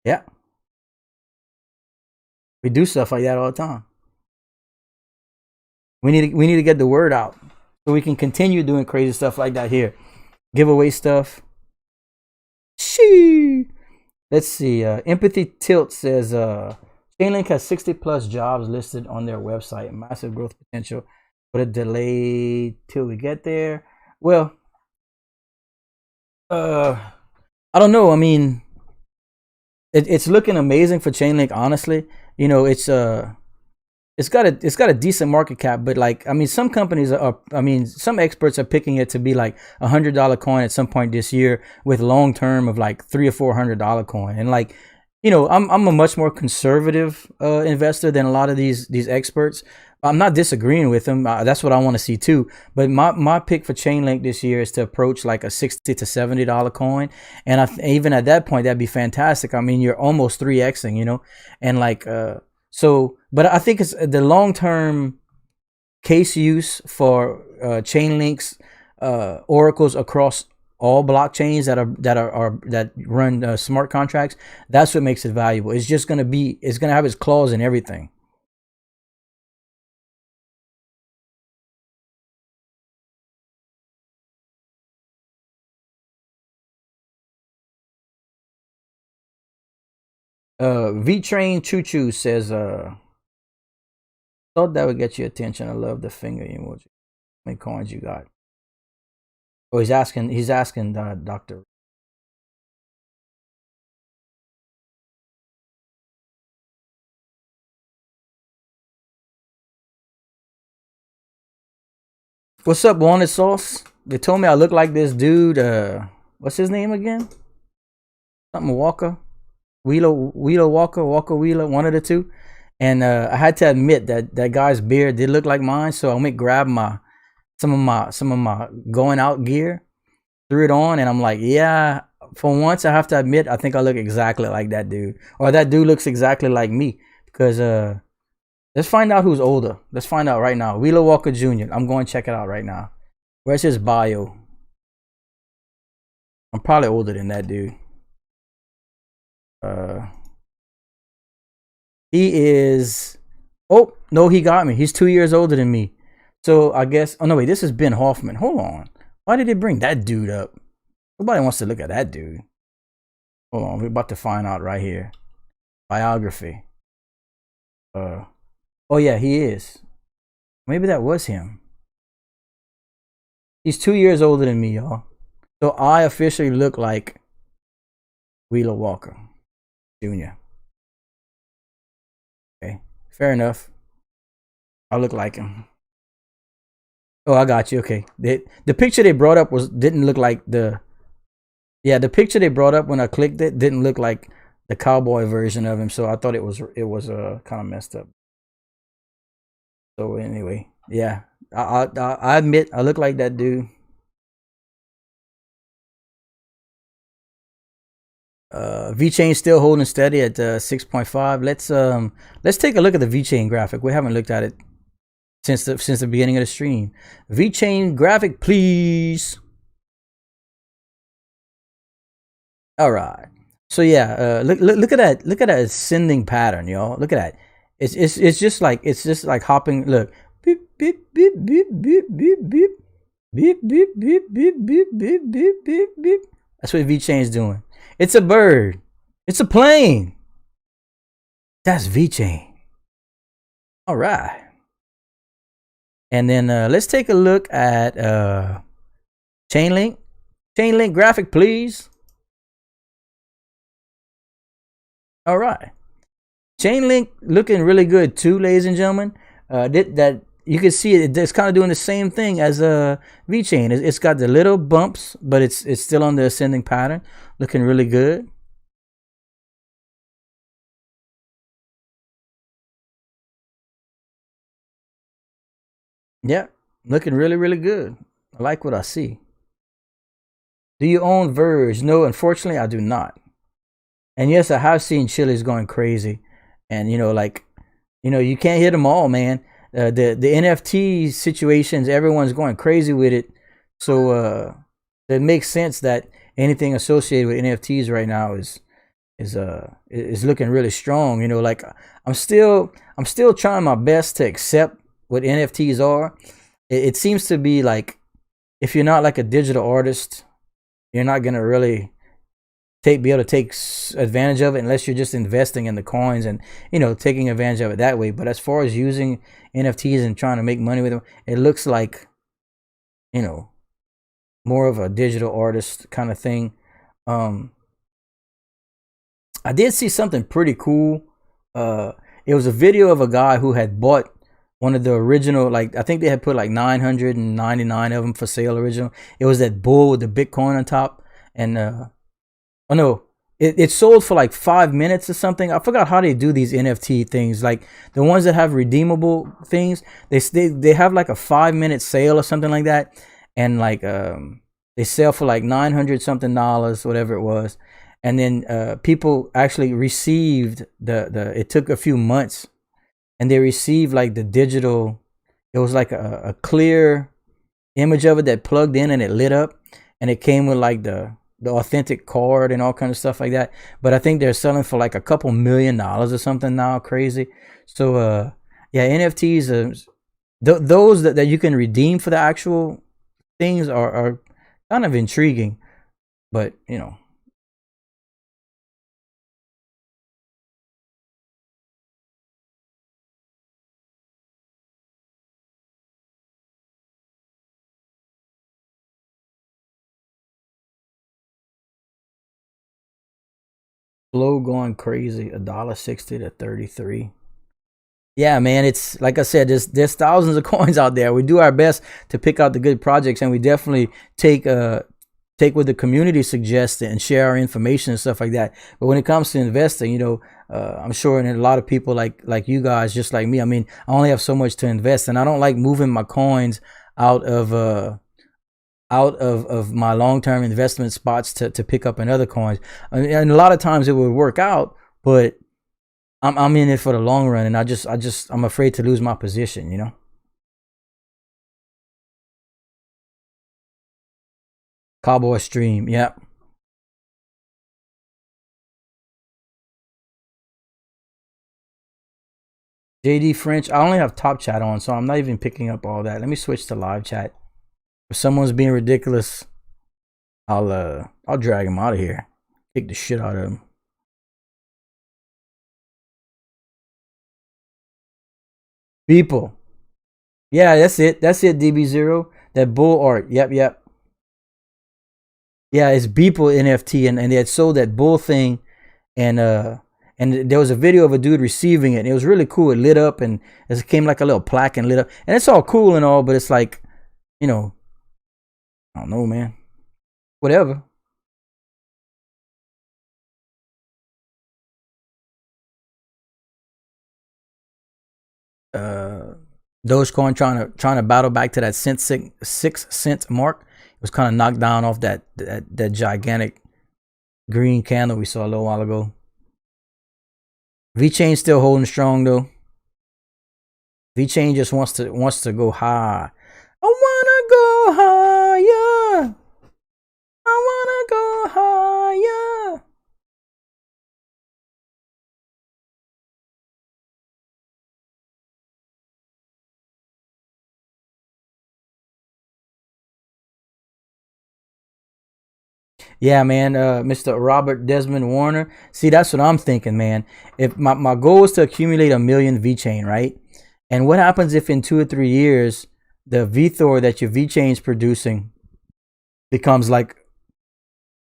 S1: Yeah. We do stuff like that all the time. We need to get the word out so we can continue doing crazy stuff like that here. Giveaway stuff. Shee. Let's see. Empathy Tilt says Chainlink has 60 plus jobs listed on their website. Massive growth potential, but a delay till we get there. Well, I don't know. I mean, it's looking amazing for Chainlink. Honestly, it's got a decent market cap, but like, I mean, some companies some experts are picking it to be like $100 coin at some point this year, with long term of like $300 or $400 coin. And like, I'm a much more conservative investor than a lot of these experts. I'm not disagreeing with them. That's what I want to see too. But my pick for Chainlink this year is to approach like a $60 to $70 coin, and even at that point, that'd be fantastic. I mean, you're almost 3xing, and like so. But I think it's the long-term case use for Chainlink's oracles across all blockchains that run smart contracts. That's what makes it valuable. It's going to have its claws in everything. V-Train CHOO says thought that would get your attention. I love the finger emoji. How many coins you got? Oh, he's asking Dr. What's up, Wanted Sauce? They told me I look like this dude. What's his name again? Something Walker. Wheeler Walker, Wheeler, one of the two. And I had to admit that guy's beard did look like mine, so I went grab some of my going out gear, threw it on, and I'm like, yeah, for once I have to admit, I think I look exactly like that dude, or that dude looks exactly like me. Because let's find out who's older. Let's find out right now. Wheeler Walker Jr. I'm going to check it out right now. Where's his bio? I'm probably older than that dude. He is, oh no, he got me. He's 2 years older than me. So I guess, oh no, wait, this is Ben Hoffman. Hold on. Why did they bring that dude up? Nobody wants to look at that dude. Hold on, we're about to find out right here. Biography. Oh yeah, he is. Maybe that was him. He's 2 years older than me, y'all. So I officially look like Wheeler Walker Jr. Okay, fair enough. I look like him. Oh, I got you. Okay, the picture they brought up didn't look like the picture they brought up when I clicked it didn't look like the cowboy version of him. So I thought it was kind of messed up. So anyway, yeah, I admit I look like that dude. Vechain still holding steady at 6.5. Let's take a look at the Vechain graphic. We haven't looked at it since the beginning of the stream. Vechain graphic, please. All right. So yeah, look at that. Look at that ascending pattern, y'all. Look at that. It's just like hopping. Look, beep beep beep beep beep beep beep beep beep beep beep beep beep beep beep beep. That's what Vechain's doing. It's a bird. It's a plane. That's Vechain. All right. And then let's take a look at Chainlink. Chainlink graphic, please. All right. Chainlink looking really good too, ladies and gentlemen. That you can see it's kind of doing the same thing as Vechain. It's got the little bumps, but it's still on the ascending pattern, looking really good. Yeah, looking really, really good. I like what I see. Do you own Verge? No, unfortunately, I do not. And yes, I have seen Chili's going crazy, and you can't hit them all, man. The NFT situations, everyone's going crazy with it, so it makes sense that anything associated with NFTs right now is looking really strong. Like I'm still trying my best to accept what NFTs are. It seems to be like if you're not like a digital artist, you're not gonna really be able to take advantage of it unless you're just investing in the coins and taking advantage of it that way. But as far as using NFTs and trying to make money with them, it looks like more of a digital artist kind of thing. I did see something pretty cool. It was a video of a guy who had bought one of the original, like I think they had put like 999 of them for sale original. It was that bull with the Bitcoin on top, and oh no, it sold for like 5 minutes or something. I forgot how they do these NFT things. Like the ones that have redeemable things, they have like a 5-minute sale or something like that, and like they sell for like $900 something, whatever it was, and then people actually received the. It took a few months, and they received like the digital. It was like a clear image of it that plugged in and it lit up, and it came with like the authentic card and all kinds of stuff like that. But I think they're selling for like a couple $1 million or something now. Crazy. So yeah, NFTs, those that you can redeem for the actual things are kind of intriguing, but flow going crazy. $1.60 to 33. Yeah, man, it's like I said, there's thousands of coins out there. We do our best to pick out the good projects, and we definitely take what the community suggests and share our information and stuff like that. But when it comes to investing, I'm sure, and a lot of people like you guys, just like me. I mean, I only have so much to invest, and I don't like moving my coins out of my long-term investment spots to pick up in other coins. And a lot of times it would work out, but I'm in it for the long run, and I'm afraid to lose my position, Cowboy stream, yep. JD French, I only have top chat on, so I'm not even picking up all that. Let me switch to live chat. If someone's being ridiculous, I'll drag him out of here. Kick the shit out of him. People. Yeah, that's it. That's it, DB0. That bull art. Yep. Yeah, it's Beeple NFT, and they had sold that bull thing, and there was a video of a dude receiving it, and it was really cool. It lit up, and it came like a little plaque and lit up. And it's all cool and all, but it's like, I don't know, man. Whatever. Dogecoin trying to battle back to that 6 cent mark. It was kind of knocked down off that gigantic green candle we saw a little while ago. Vechain still holding strong though. Vechain just wants to go high. I wanna go higher. I wanna go higher. Yeah, man, Mr. Robert Desmond Warner. See, that's what I'm thinking, man. If my goal is to accumulate 1,000,000 VeChain, right? And what happens if in 2 or 3 years the VThor that your VeChain is producing becomes like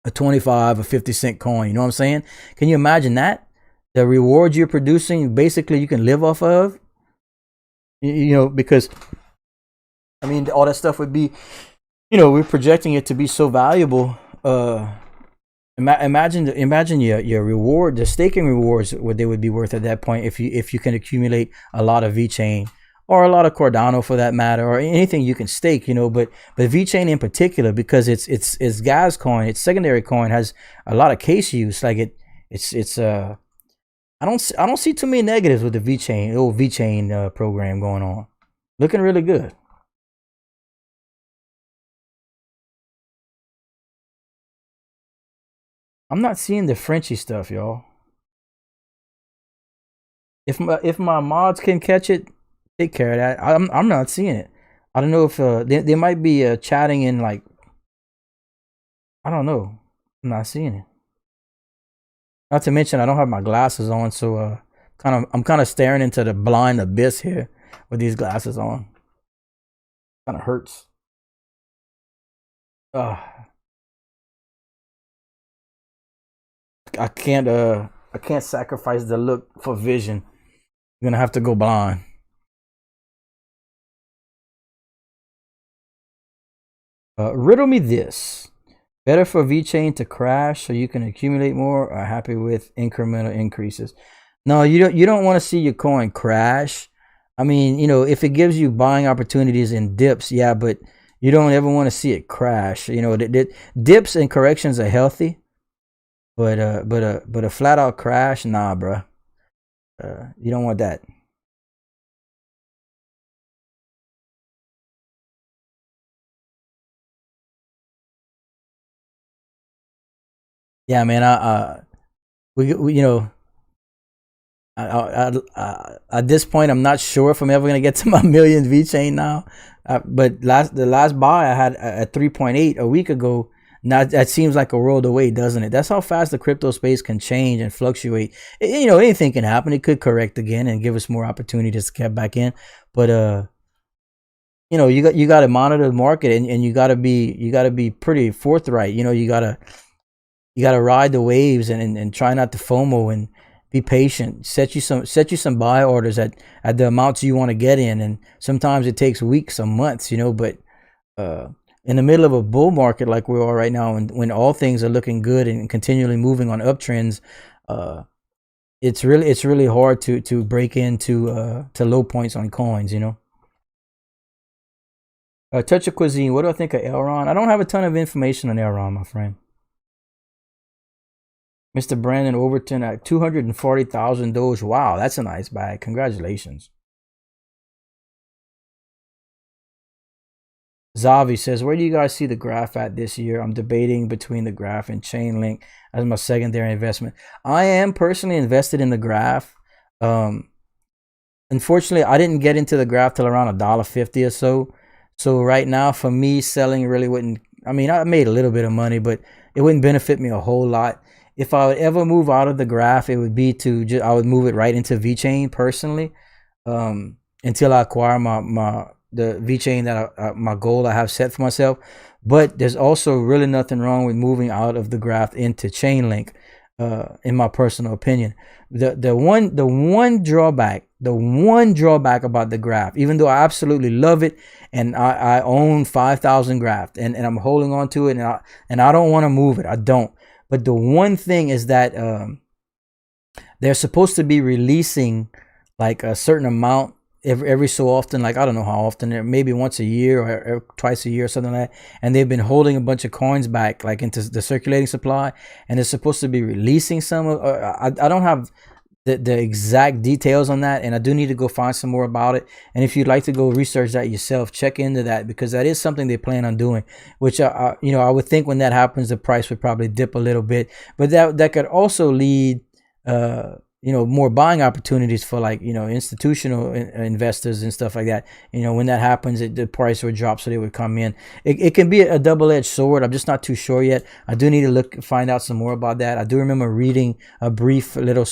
S1: a 25 or 50 cent coin? You know what I'm saying? Can you imagine that? The rewards you're producing, basically, you can live off of. You know, because I mean, all that stuff would be, we're projecting it to be so valuable. Imagine your reward, the staking rewards, what they would be worth at that point if you can accumulate a lot of VeChain or a lot of Cardano for that matter, or anything you can stake, but VeChain in particular, because it's gas coin, its secondary coin has a lot of case use. Like it's I don't see too many negatives with the VeChain program going on. Looking really good. I'm not seeing the Frenchy stuff, y'all. If my mods can catch it, take care of that. I'm not seeing it. I don't know if they might be chatting in, like, I don't know. I'm not seeing it. Not to mention I don't have my glasses on, so I'm kind of staring into the blind abyss here with these glasses on. Kind of hurts. I can't sacrifice the look for vision. I'm gonna have to go blind. Riddle me this. Better for VeChain to crash so you can accumulate more, or happy with incremental increases? No, you don't want to see your coin crash. I mean, if it gives you buying opportunities in dips, yeah, but you don't ever want to see it crash. Dips and corrections are healthy, but a flat out crash, nah, bro. You don't want that. Yeah, man. At this point, I'm not sure if I'm ever gonna get to my million VeChain now. But the last buy I had at 3.8 a week ago. Now that seems like a world away, doesn't it? That's how fast the crypto space can change and fluctuate. Anything can happen. It could correct again and give us more opportunities to get back in. But you got to monitor the market, and you got to be pretty forthright. You gotta ride the waves and try not to FOMO and be patient. Set you some buy orders at the amounts you want to get in, and sometimes it takes weeks or months, but in the middle of a bull market like we are right now, and when all things are looking good and continually moving on uptrends, it's really hard to break into to low points on coins. Touch of Cuisine. What do I think of Elron? I don't have a ton of information on Elron, my friend. Mr. Brandon Overton at 240,000 Doge. Wow, that's a nice bag. Congratulations. Zavi says, where do you guys see the graph at this year? I'm debating between the graph and Chainlink as my secondary investment. I am personally invested in the graph. Unfortunately, I didn't get into the graph till around $1.50 or so. So right now, for me, selling really wouldn't. I mean, I made a little bit of money, but it wouldn't benefit me a whole lot. If I would ever move out of the graph, it would be I would move it right into VeChain personally, until I acquire the VeChain that my goal I have set for myself. But there's also really nothing wrong with moving out of the graph into Chainlink, in my personal opinion. The one drawback about the graph, even though I absolutely love it, and I own 5,000 graph, and I'm holding on to it, and I don't want to move it. I don't. But the one thing is that they're supposed to be releasing like a certain amount every so often, like I don't know how often, maybe once a year or twice a year or something like that. And they've been holding a bunch of coins back, like into the circulating supply, and they're supposed to be releasing some. I don't have the exact details on that, and I do need to go find some more about it. And if you'd like to go research that yourself, check into that, because that is something they plan on doing. Which I would think when that happens, the price would probably dip a little bit, but that could also lead more buying opportunities for, like, institutional investors and stuff like that. When that happens, the price would drop, so they would come in. It can be a double-edged sword. I'm just not too sure yet. I do need to find out some more about that. I do remember reading a brief little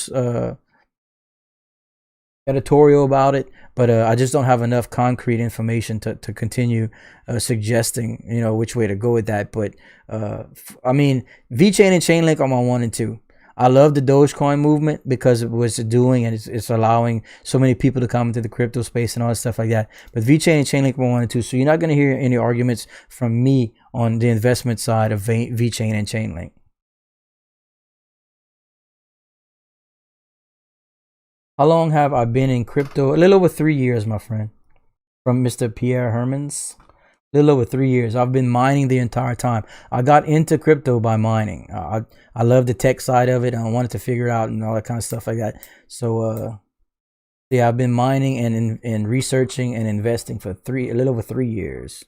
S1: editorial about it, but I just don't have enough concrete information to continue suggesting which way to go with that. But I mean, VeChain and Chainlink are my 1 and 2. I love the Dogecoin movement because of what it's doing, and it's allowing so many people to come into the crypto space and all that stuff like that. But VeChain and Chainlink are 1 and 2, so you're not going to hear any arguments from me on the investment side of VeChain and Chainlink. How long have I been in crypto? A little over 3 years, my friend. From Mr. Pierre Hermans. A little over 3 years. I've been mining the entire time. I got into crypto by mining. I love the tech side of it, and I wanted to figure it out and all that kind of stuff like that. So yeah, I've been mining and researching and investing for a little over 3 years.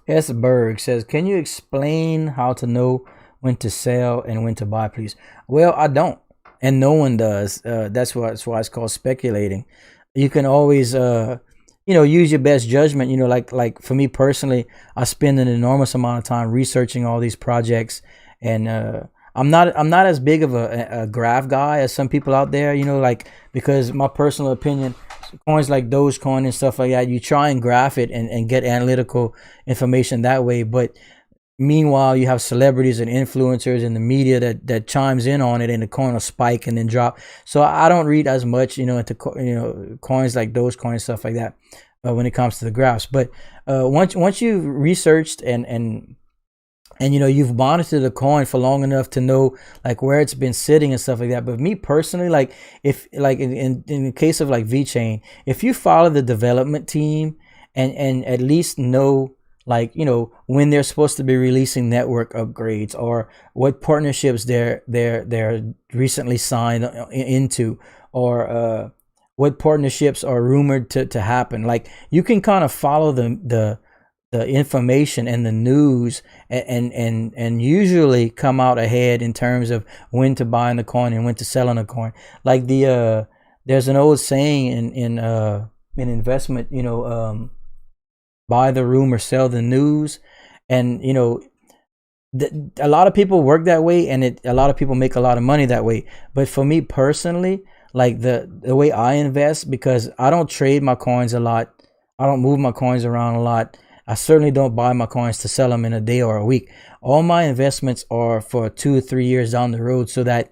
S1: S. Berg says, "Can you explain how to know when to sell and when to buy, please?" Well, I don't, and no one does. That's why it's called speculating. You can always, use your best judgment. Like for me personally, I spend an enormous amount of time researching all these projects, and I'm not as big of a graph guy as some people out there. Like, because my personal opinion, coins like Dogecoin and stuff like that, you try and graph it and get analytical information that way. But meanwhile, you have celebrities and influencers in the media that chimes in on it, and the coin will spike and then drop. So I don't read as much, into coins like Dogecoin and stuff like that when it comes to the graphs. But once you've researched and you've monitored the coin for long enough to know, like, where it's been sitting and stuff like that. But me personally, like, if like in the case of like VeChain, if you follow the development team and at least know, like, when they're supposed to be releasing network upgrades, or what partnerships they're recently signed into, or what partnerships are rumored to happen. Like, you can kind of follow the information and the news, and usually come out ahead in terms of when to buy in the coin and when to sell on the coin. Like, there's an old saying in investment, buy the rumor, sell the news. And a lot of people work that way, and a lot of people make a lot of money that way. But for me personally, like, the way I invest, because I don't trade my coins a lot, I don't move my coins around a lot, I certainly don't buy my coins to sell them in a day or a week. All my investments are for 2 or 3 years down the road, so that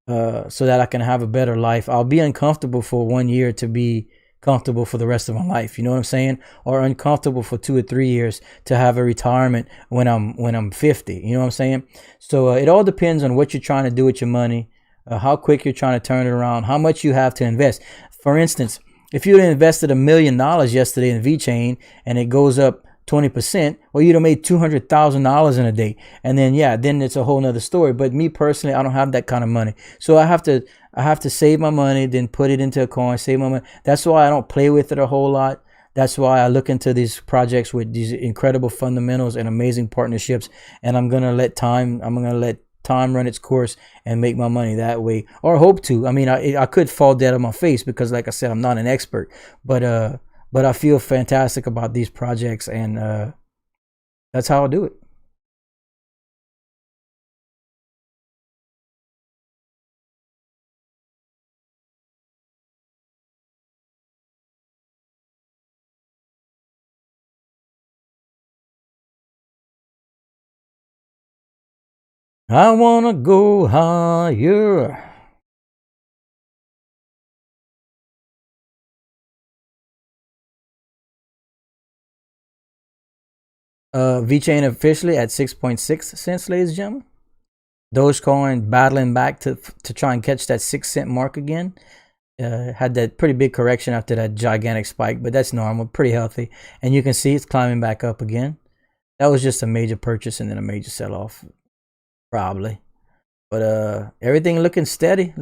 S1: I can have a better life. I'll be uncomfortable for 1 year to be comfortable for the rest of my life. You know what I'm saying? Or uncomfortable for 2 or 3 years to have a retirement when I'm 50. You know what I'm saying? So it all depends on what you're trying to do with your money, how quick you're trying to turn it around, how much you have to invest. For instance, if you had invested $1 million yesterday in VeChain and it goes up 20%, well, you'd have made $200,000 in a day. And then it's a whole nother story. But me personally, I don't have that kind of money. So I have to save my money, then put it into a coin, save my money. That's why I don't play with it a whole lot. That's why I look into these projects with these incredible fundamentals and amazing partnerships. And I'm going to let time run its course and make my money that way, or hope to. I mean, I could fall dead on my face, because, like I said, I'm not an expert, but I feel fantastic about these projects, and that's how I do it. I wanna go higher. Vechain officially at 6.6 cents, ladies and gentlemen. Dogecoin battling back to try and catch that 6 cent mark again. Had that pretty big correction after that gigantic spike, but that's normal, pretty healthy. And you can see it's climbing back up again. That was just a major purchase and then a major sell-off, probably. But everything looking steady,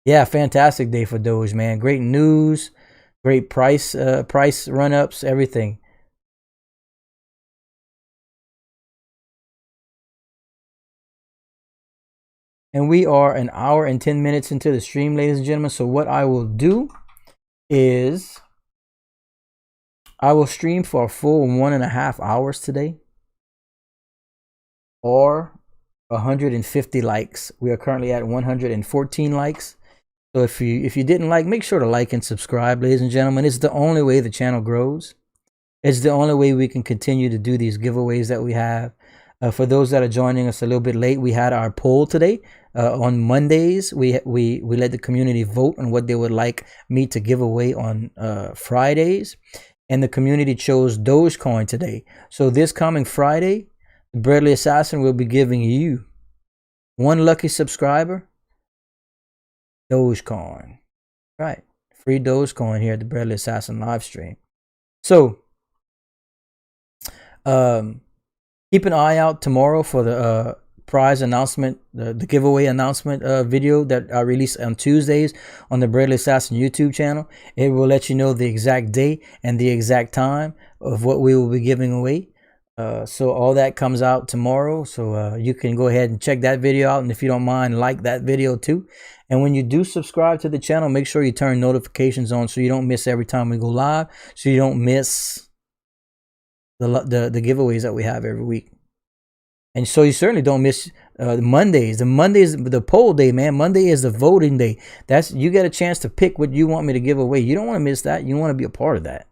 S1: Yeah, fantastic day for Doge, man. Great news, great price run-ups, everything. And we are an hour and 10 minutes into the stream, ladies and gentlemen. So what I will do is I will stream for a full 1.5 hours today, or 150 likes. We are currently at 114 likes. So if you didn't like, make sure to like and subscribe, ladies and gentlemen. It's the only way the channel grows. It's the only way we can continue to do these giveaways that we have. For those that are joining us a little bit late, we had our poll today. On Mondays, we let the community vote on what they would like me to give away on Fridays. And the community chose Dogecoin today. So this coming Friday, the Bradley Assassin will be giving you one lucky subscriber Dogecoin. Right. Free Dogecoin here at the Bradley Assassin live stream. So keep an eye out tomorrow for the prize announcement, the giveaway announcement video that I release on Tuesdays on the Bradley Assassin YouTube channel. It will let you know the exact day and the exact time of what we will be giving away. So all that comes out tomorrow. So you can go ahead and check that video out. And if you don't mind, like that video too. And when you do subscribe to the channel, make sure you turn notifications on so you don't miss every time we go live. So you don't miss the giveaways that we have every week. And so you certainly don't miss Mondays. The poll day, man. Monday is the voting day. You get a chance to pick what you want me to give away. You don't want to miss that. You want to be a part of that.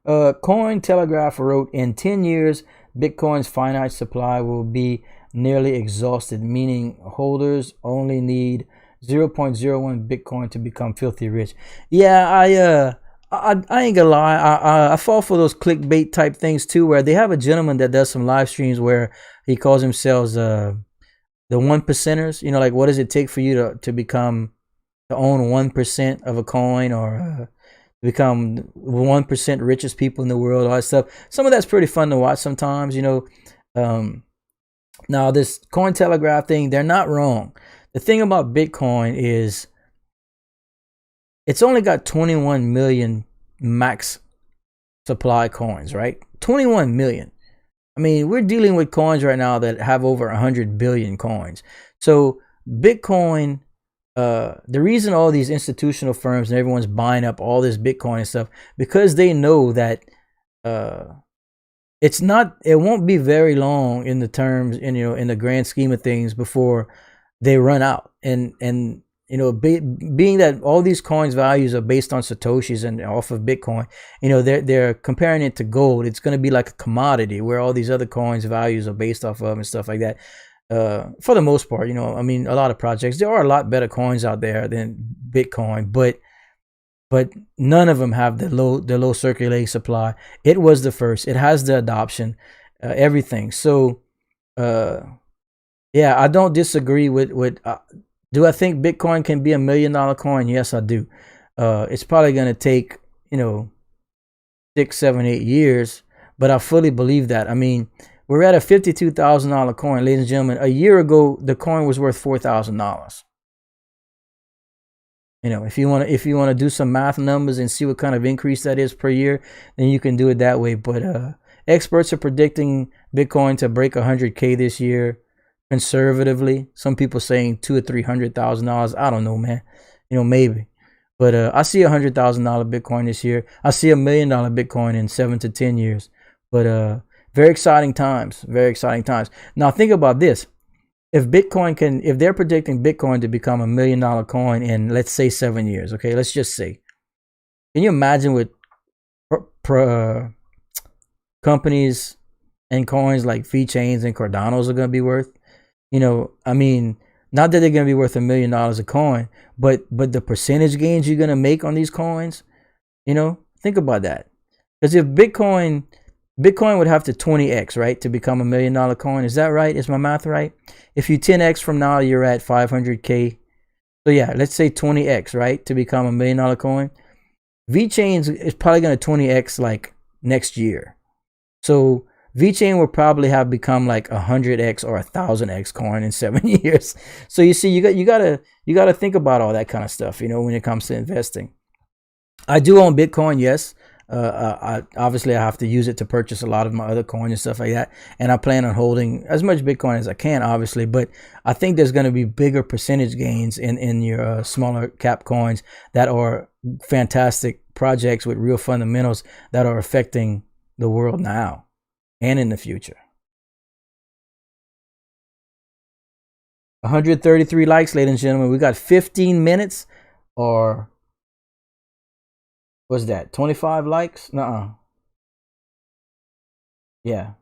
S1: Cointelegraph wrote, in 10 years, Bitcoin's finite supply will be nearly exhausted, meaning holders only need 0.01 Bitcoin to become filthy rich. Yeah, I ain't gonna lie. I fall for those clickbait type things too, where they have a gentleman that does some live streams where he calls himself the 1%ers. You know, like, what does it take for you to own 1% of a coin, or become 1% richest people in the world, all that stuff. Some of that's pretty fun to watch sometimes, you know. Now this Cointelegraph thing, they're not wrong. The thing about Bitcoin is it's only got 21 million max supply coins, right? 21 million. I mean, we're dealing with coins right now that have over 100 billion coins. So Bitcoin, the reason all these institutional firms and everyone's buying up all this Bitcoin and stuff, because they know that it won't be very long in the terms, in the grand scheme of things, before they run out. And being that all these coins values are based on Satoshis and off of Bitcoin, they're comparing it to gold. It's going to be like a commodity where all these other coins values are based off of and stuff like that. For the most part, I mean, a lot of projects, there are a lot better coins out there than Bitcoin, but none of them have the low circulating supply. It was the first. It has the adoption, everything. So, yeah, I don't disagree with do I think Bitcoin can be $1 million coin? Yes, I do. It's probably going to take, 6, 7, 8 years, but I fully believe that. I mean, we're at a $52,000 coin, ladies and gentlemen. A year ago, the coin was worth $4,000. If you want to do some math numbers and see what kind of increase that is per year, then you can do it that way. But experts are predicting Bitcoin to break 100K this year, conservatively. Some people saying $200,000 or $300,000. I don't know, man. Maybe. But I see $100,000 Bitcoin this year. I see $1 million Bitcoin in 7 to 10 years. But very exciting times. Very exciting times. Now think about this. If they're predicting Bitcoin to become $1 million coin in, let's say, 7 years, okay, let's just say, can you imagine what companies and coins like Vechains and Cardano's are going to be worth? I mean, Not that they're going to be worth $1 million a coin, but the percentage gains you're going to make on these coins, think about that. Because if Bitcoin would have to 20x, right, to become $1 million coin. Is that right? Is my math right? If you 10x from now, you're at 500K. So yeah, let's say 20x, right, to become $1 million coin. Vechain is probably going to 20x like next year. So Vechain will probably have become like 100x or 1000x coin in 7 years. So you see, you gotta think about all that kind of stuff, when it comes to investing. I do own Bitcoin, yes. Obviously I have to use it to purchase a lot of my other coins and stuff like that, and I plan on holding as much Bitcoin as I can, obviously, but I think there's going to be bigger percentage gains in your smaller cap coins that are fantastic projects with real fundamentals that are affecting the world now and in the future. 133 likes, ladies and gentlemen. We got 15 minutes, or what's that, 25 likes? Nuh-uh. Yeah.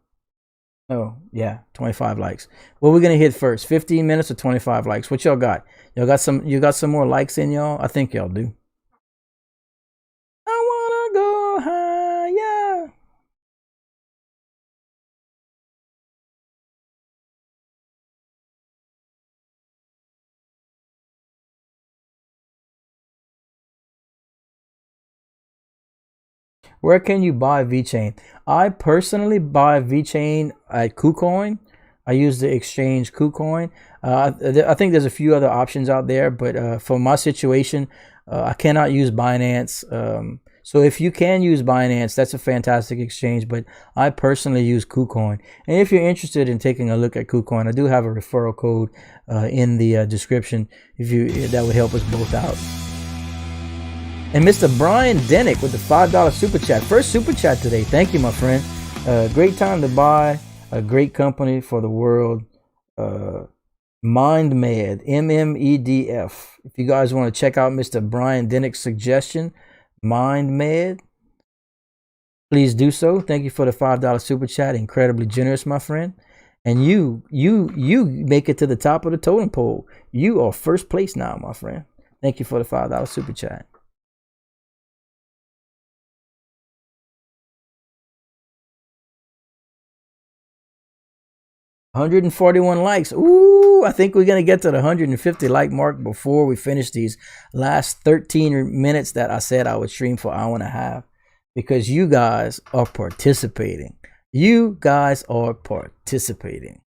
S1: Oh, yeah, 25 likes. What we're gonna hit first, 15 minutes or 25 likes? What y'all got? You got some more likes in y'all? I think y'all do. I wanna go higher. Where can you buy Vechain? I personally buy Vechain at KuCoin. I use the exchange KuCoin. I think there's a few other options out there, but for my situation, I cannot use Binance. So if you can use Binance, that's a fantastic exchange, but I personally use KuCoin. And if you're interested in taking a look at KuCoin, I do have a referral code in the description that would help us both out. And Mr. Brian Denick with the $5 super chat. First super chat today. Thank you, my friend. Great time to buy a great company for the world. MindMed, MMEDF. If you guys want to check out Mr. Brian Denick's suggestion, MindMed, please do so. Thank you for the $5 super chat. Incredibly generous, my friend. And you make it to the top of the totem pole. You are first place now, my friend. Thank you for the $5 super chat. $141 likes. Ooh, I think we're going to get to the 150 like mark before we finish these last 13 minutes that I said I would stream for an hour and a half, because you guys are participating. You guys are participating.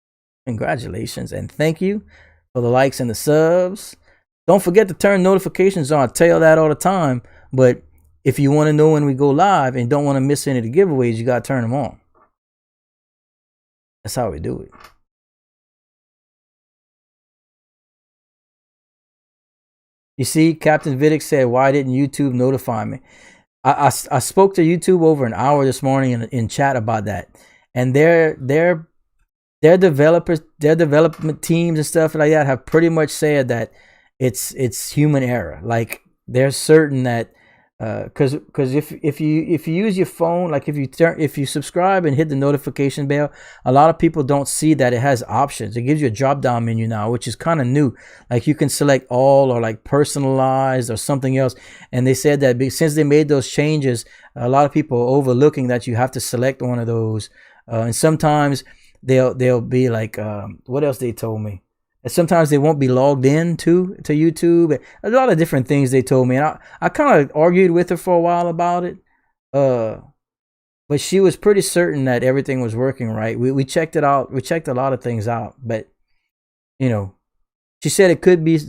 S1: Congratulations and thank you for the likes and the subs. Don't forget to turn notifications on. I tell you that all the time, but if you want to know when we go live and don't want to miss any of the giveaways, you got to turn them on. That's how we do it. You see, Captain Vidic said, why didn't YouTube notify me? I spoke to YouTube over an hour this morning in chat about that. And their developers, their development teams and stuff like that have pretty much said that it's human error. Like, they're certain that because if you use your phone, like if you subscribe and hit the notification bell, a lot of people don't see that it has options. It gives you a drop down menu now, which is kind of new. Like, you can select all or like personalized or something else. And they said that since they made those changes, a lot of people are overlooking that you have to select one of those. And sometimes they'll be like, what else they told me? And sometimes they won't be logged in to YouTube. A lot of different things they told me. And I kind of argued with her for a while about it. But she was pretty certain that everything was working right. We checked it out. We checked a lot of things out. But, she said it could be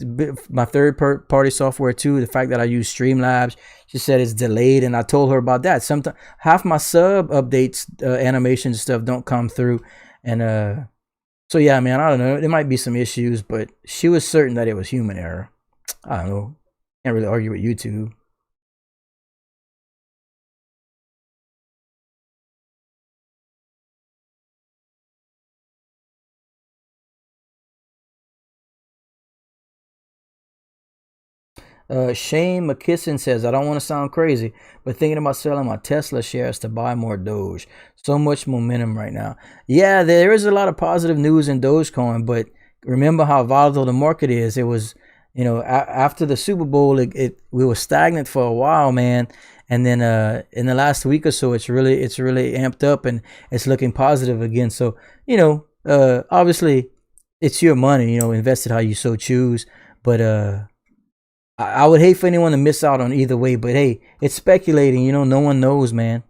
S1: my third-party software too. The fact that I use Streamlabs. She said it's delayed. And I told her about that. Sometimes half my sub updates, animations and stuff don't come through. And, so yeah, man, I don't know. There might be some issues, but she was certain that it was human error. I don't know. Can't really argue with YouTube. Shane McKisson says, I don't want to sound crazy, but thinking about selling my Tesla shares to buy more Doge. So much momentum right now. Yeah, there is a lot of positive news in Dogecoin, but remember how volatile the market is. It was, you know, after the Super Bowl, we were stagnant for a while, man. And then in the last week or so, it's really amped up and it's looking positive again. So, you know, obviously it's your money, you know, invested how you so choose. But I would hate for anyone to miss out on either way. But hey, it's speculating, you know, no one knows, man.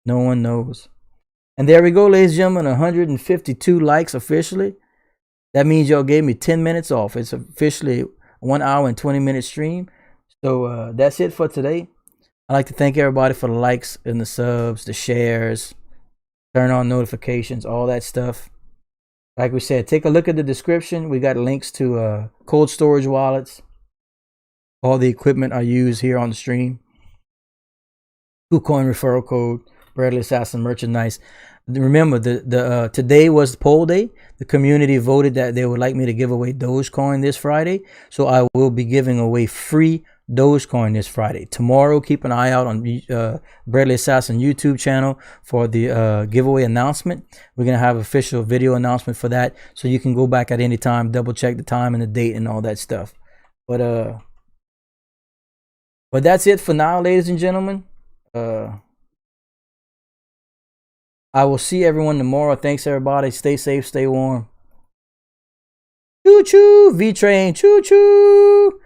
S1: No one knows. And there we go, ladies and gentlemen, 152 likes officially. That means y'all gave me 10 minutes off. It's officially 1 hour and 20-minute stream. So that's it for today. I'd like to thank everybody for the likes and the subs, the shares, turn on notifications, all that stuff. Like we said, take a look at the description. We got links to cold storage wallets. All the equipment I use here on the stream. KuCoin referral code, Bradley Assassin merchandise. Remember, the today was the poll day. The community voted that they would like me to give away Dogecoin this Friday. So I will be giving away free Dogecoin this Friday. Tomorrow, keep an eye out on Bradley Assassin YouTube channel for the giveaway announcement. We're going to have official video announcement for that. So you can go back at any time, double check the time and the date and all that stuff. But that's it for now, ladies and gentlemen. I will see everyone tomorrow. Thanks, everybody. Stay safe, stay warm. Choo-choo, Vechain, choo-choo.